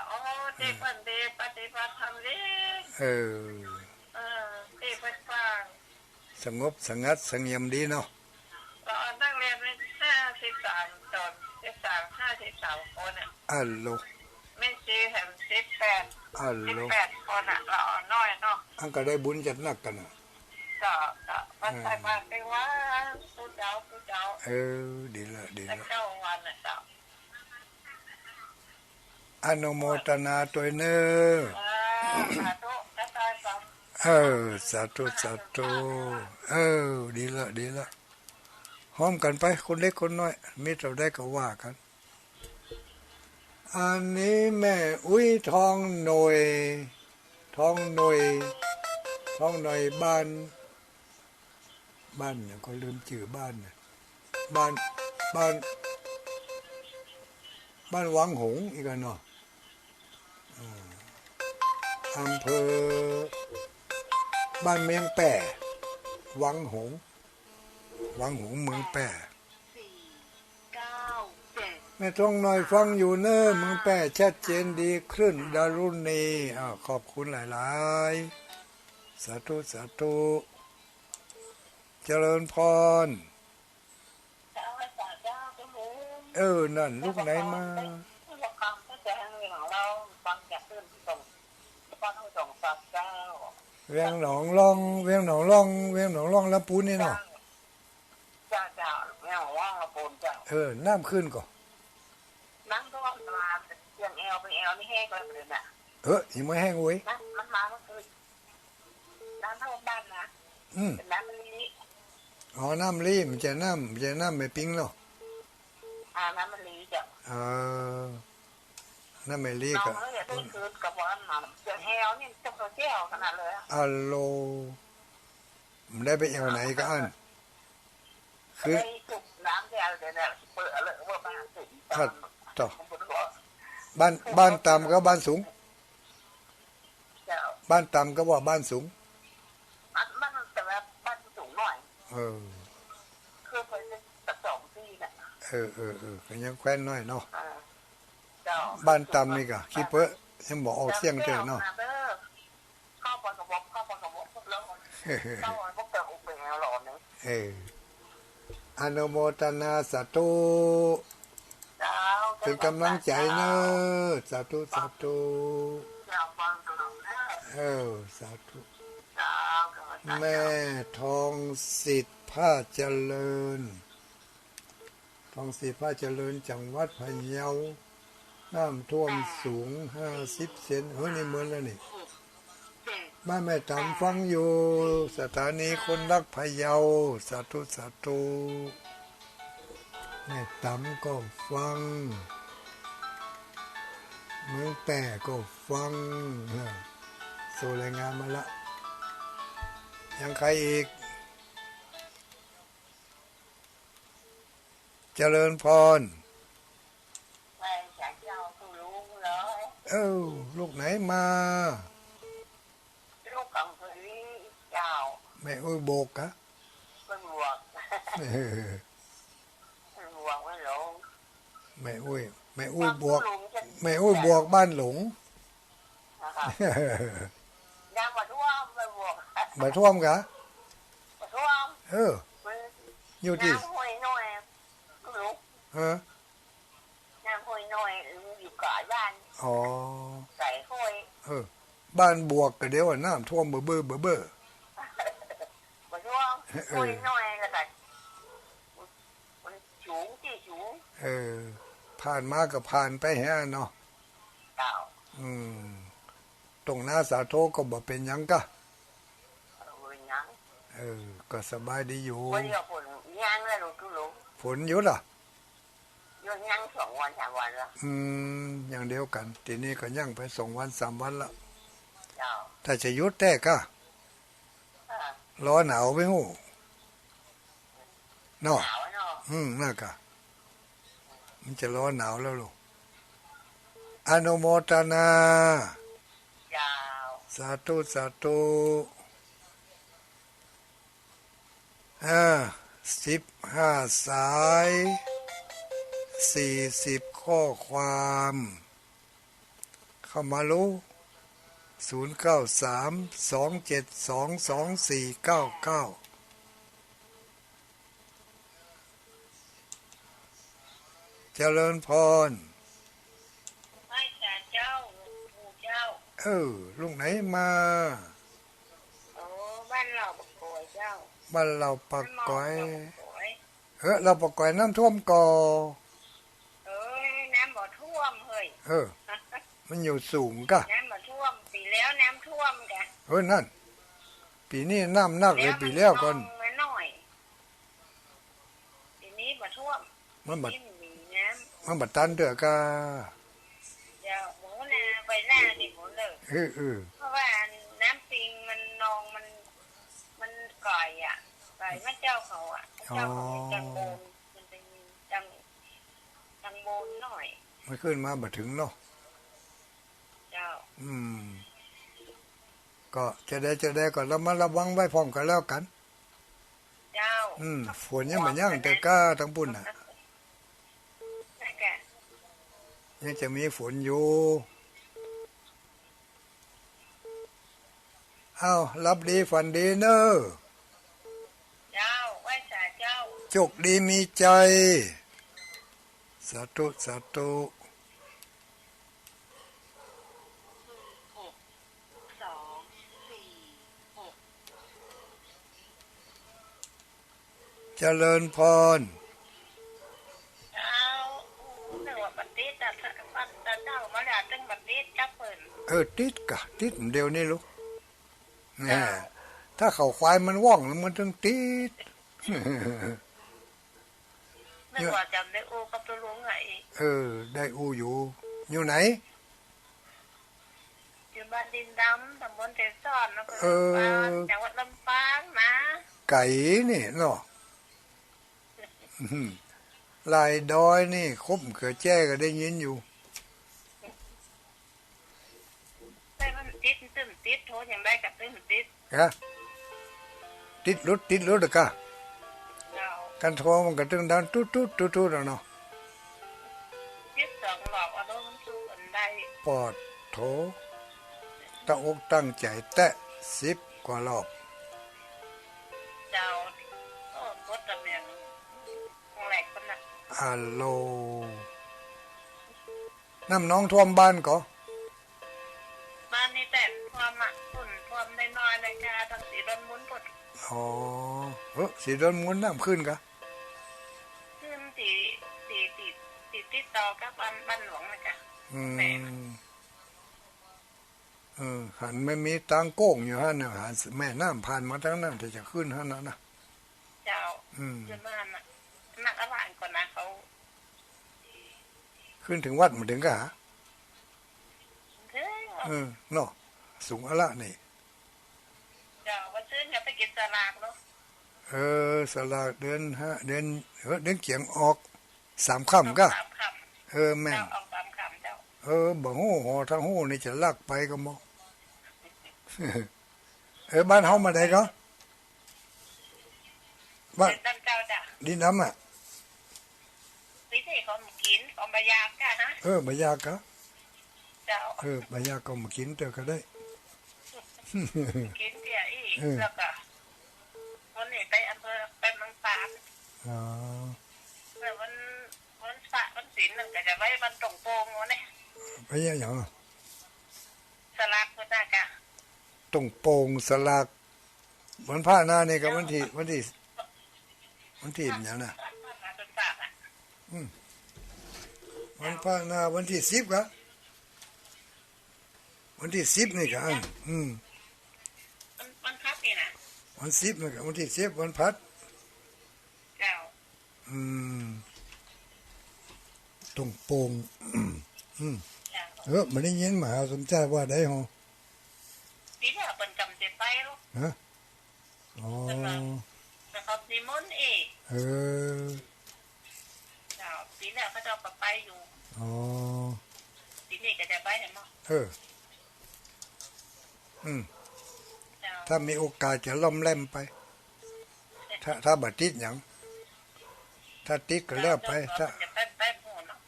โอ้ที่เพิ่นดีปฏิบัติธรรมดีที่เพิ่นฟังสงบสงัดสงบดีเนาะเราตั้งเรียนเป็น53ตอน53คนอ่ะอัลโหลไม่ซีแถม18คนอ่ะเราน้อยเนาะอันก็ได้บุญจัดหนักกันน่ะจ้ามันใส่บาตรไปว่าผู้เจ้าดีละเจ้าวันน่ะจ้าอนุโมทนาตัวเนอสาธุดีละพร้อมกันไปคนเล็กคนน้อยมิตรเราได้ก็ว่ากันอันนี้แม่อุ้ยทองหน่อยบ้านเนี่ยก็ลืมชื่อบ้านเนี่ยบ้านวังหงส์อีกแล้วเนาะอำเภอบ้านเมียงแป่วังหงส์เมืองแป่แม่ท้องน้อยฟังอยู่เนอะเมืองแป่ชัดเจนดีคลื่นดารุณีขอบคุณหลายๆสาธุเจริญพรนั่นลูกไหนมาเวียงหนองล่องแล้วปูนนี่เนาะจ้าเวียงหนองล่องแล้วปูนจ้าน้ำขึ้นก่อนน้ำท่วมมาเสียงแอลนี่แห้งเลยน่ะยังไม่แห้งเว้ยมันมาก็คือน้ำท่วมบ้านนะเป็นน้ำมันลีน้ำลีมันจะน้ำไม่ปิ้งเนาะน้ำมันลีจ้ะน้ำไม่ลีก็น้องเนี่ยต้องคืนกับว่าน้ำเสียงแอลนี่จะเจ้าขนาดเลยอัลโหลมันได้ไปแอวไหนก็อันคือน้ำแอลเดี๋ยวเนี่ยเปิดเลยว่าบ้านสูงต่อบ้านต่ำก็บ้านสูงบ้านต่ำก็ว่าบ้านสูงบ้านแต่ว่าบ้านสูงหน่อยคือเคยจะ2 ที่น่ะก็ยังแคว้นน้อยเนาะบ้านต่ำนี่ก็คิดเพ้อยังบอกออกเสียงเจอเนาะเข้าปากกระบอกแล้วเข้าพวกเต๋ออุปแอลหลอนนึงอนุโมทนาสาธุเป็นกำลังใจเนอะสาธุสาธุแม่ทองสิทธิ์ผ้าเจริญจังหวัดพะเยาน้ำท่วมสูง50 เซนนี่เหมือนแล้วนี่บ้านแม่ตำฟังอยู่สถานีคนรักพะเยาสาธุแม่ตำก็ฟังเมืองแป่ก็ฟังโซรายงานมาละยังใครอีกเจริญพร ลูกไหนมา ลูกของคนนี้เจ้า แม่อุ้ยโบกกะ เป็นบวก เออ เป็นบวกไม่หลง แม่อุ้ยบวก หลงจะ แม่อุ้ยบวกบ้านหลง นะครับยังมาท่วมไปบวก มาท่วมกะ มาท่วม มันอยู่ที่ น้ำห้วยน้อยลูก น้ำห้วยน้อยอยู่ก่อนบ้าน อ๋อ ใส่ห้วย บ้านบวกก็เดี๋ยวว่าน้ำท่วมเบ้อมาท่วมห้วยน้อยแล้วกันมันสูงที่สูง ผ่านมาก็ผ่านไปแฮะเนาะ เก่า ตรงหน้าสาโทก็บ่เป็นหยังกะ เป็นยัง ก็สบายดีอยู่ วันนี้ฝนยังแล้วลูก ฝนอยู่ล่ะ ยัง2 วัน 3 วันแล้ว อย่างเดียวกันทีนี้ก็ยังไป2 วัน 3 วันละ เจ้า ถ้าจะหยุดแต่ก็ร้อนหนาวไม่ฮู้เนาะ หนาวเนาะ น่ากะมันจะร้อนหนาวแล้วลูกอนุโมทนา เจ้า สาธุ15 สาย40 ข้อความ เข้ามารู้0932722499เจริญพร ไม่แต่เจ้าปู่เจ้า ลูกไหนมา โอ้บ้านเราปักกอยเจ้า บ้านเราปักก้อย น้ำ เราปักก้อยน้ำท่วมก่อ น้ำบ่ท่วมเฮ้ย มันอยู่สูงกะ น้ำบ่ท่วมปีแล้วน้ำท่วมกะ นั่น ปีนี้น้ำหนักเลยปีแล้วก่อน มาหน่อยปีนี้บ่ท่วม มันบัด ปีนี้มีน้ มันบัดตันเด้อกะ ำเจ้าหมูนาไปหน้าดิหมูเลย เพราะว่าน้ำปิงมันนองมันก่อยอ่ะก่อยแม่เจ้าเขาอ่ะเจ้าเขาเป็นจังโบนมันเป็นจังโบนหน่อย มันขึ้นมาบัดถึงเนาะ เจ้า ก็จะได้ก็ระมัดระวังไว้พร้อมกันแล้วกัน เจ้า ฝนยังไม่ยั่งแต่ก้าทั้งปุ่นน่ะ นั่นแก ยังจะมีฝนอยู่รับดีฝันดีเนอะ เจ้าไหว้สาเจ้า โชคดีมีใจสาธุ6 2 4 6 เจริญพร เจ้าหนึ่งว่าปฏิจจ์ปัตตาเจ้ามาแล้วตึงปฏิจจ์เปิ่น ติดเดียวนี่ลูกแน่ถ้าเขาควายมันว่องแล้วมันต้องติด นึกว่าจำได้โอกับตัวหลวงไง ได้อยู่ไหน อยู่บ้านดินดำตำบลเทศอนอำเภอลำปางจังหวัดลำปางนะ ไก่นี่เนาะ ลายดอยนี่คบเขือแจ้ก็ได้ยินอยู่ แต่มันติดตึ้มติดโทษอย่างไรกับตึ้มติด ติดรถอะกะ เจ้า กันโทรมันก็ตึงดังตุ๊ดแล้วเนาะ ติด2 หลอกเอาโดนสู้กันได้ ปอดโถตั้งอกตั้งใจแตะ10 กว่ารอบ เจ้าโอ้กดตำแหน่งของแหลกคนน่ะ ฮัลโหลน้ำน้องท่วมบ้านก็ บ้านนี้แต่ความฝุ่นความได้น้อยเลยค่ะทั้งสีดนมุนปด สีดอนมุนน้ำขึ้นกะ ขึ้นติดต่อกับบ้านหลวงนะจ๊ะแม่ หันไม่มีตังโก้งอยู่ฮะเนี่ยหันแม่น้ำผ่านมาทั้งนั้นแต่จะขึ้นฮะนะ เจ้าจนบ้านน่ะนักอลานก่อนนะเขา ขึ้นถึงวัดมาถึงกะ เฮ้ย เนาะสูงอะละนี่ เจ้าวันซื้อเนี่ยไปกินสลากเนาะ สลากเดือนเกียงออก3 ค่ำก็ 3 ค่ำ แม่น เจ้าออก3 ค่ำเจ้า บ่ฮู้หอทั้งฮู้นี่จะลักไปก็บ่ บ้านเฮามาได้ก็บ้าน เป็นน้ำเจ้าจ้ะ ดินน้ำอ่ะ ปีนี้เขามากินเขามายากจ้ะฮะ บ่ยากกะ เจ้า บ่ยากก็มากินเตอก็ได้ กินเตี้ยอีกแล้วก็วันนี้ไปอำเภอไปเมืองปราบ อ๋อ แล้ววันพระวันศีลนั่นก็จะไว้วันตรงโปงวันนี้ ไปยังหยังอะ สลากก็ได้จ้ะ ต้องโป่งสลากวันพระหน้านี่ก็วันที่หยังน่ะ เป็นฝากอ่ะ วันพระหน้าวันที่10กะวันที่10นี่ก็อันมันพักนี่นะ วัน10นี่ก็วันที่10วันพัด เจ้า ต้องโป่ง เจ้า มันได้ยินมหาสมชายว่าได้ฮอ ปีนี้เป็นกำเจ็บไปลูก ฮะอ๋อ แต่เขานิมนต์อีก เออ เจ้าปีนี้เขาจะไปอยู่ อ๋อ ปีนี้ก็จะไปเห็นมั้ย เเจ้า ถ้ามีโอกาสจะล่อมแล่มไป ถ้าบัดติดหยังถ้าติดก็แล้วไปถ้า จะไปหมู่เนาะ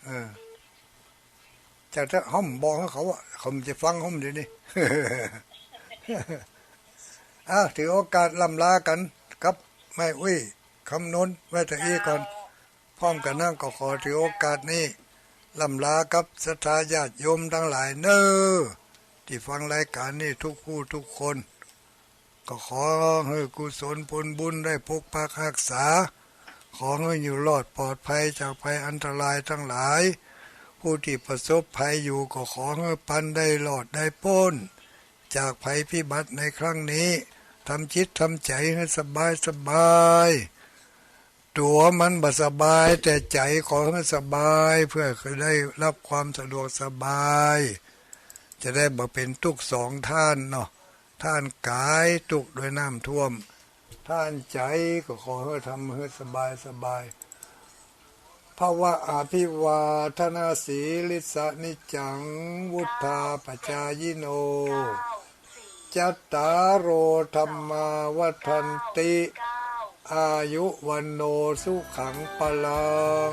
แต่ถ้าห้อมบอกให้เขาอ่ะเขาจะฟังห้อมเดี๋ยวนี้ ถือโอกาสล่ำลากันกับแม่อุ้ยคำนนไว้แต่อีก่อนพร้อมกันนั่งก็ขอถือโอกาสนี้ล่ำลากับศรัทธาญาติโยมทั้งหลายเน้อที่ฟังรายการนี้ทุกผู้ทุกคน ก็ขอให้กุศลผลบุญได้ปกปักรักษาขอให้อยู่รอดปลอดภัยจากภัยอันตรายทั้งหลายผู้ที่ประสบภัยอยู่ก็ขอให้ปันได้รอดได้พ้นจากภัยพิบัติในครั้งนี้ทำจิตทำใจให้สบายตัวมันบ่สบายแต่ใจขอให้สบายเพื่อจะได้รับความสะดวกสบายจะได้บ่เป็นทุกข์สองท่านเนาะท่านกายทุกข์ด้วยน้ำท่วมท่านใจก็ขอให้ทำให้สบายภาวะอภิวาทนาสีลิสานิจังวุธาปจายโนจัตตารโอธรรมาวัฏันติอายุวันโนสุขังปลัง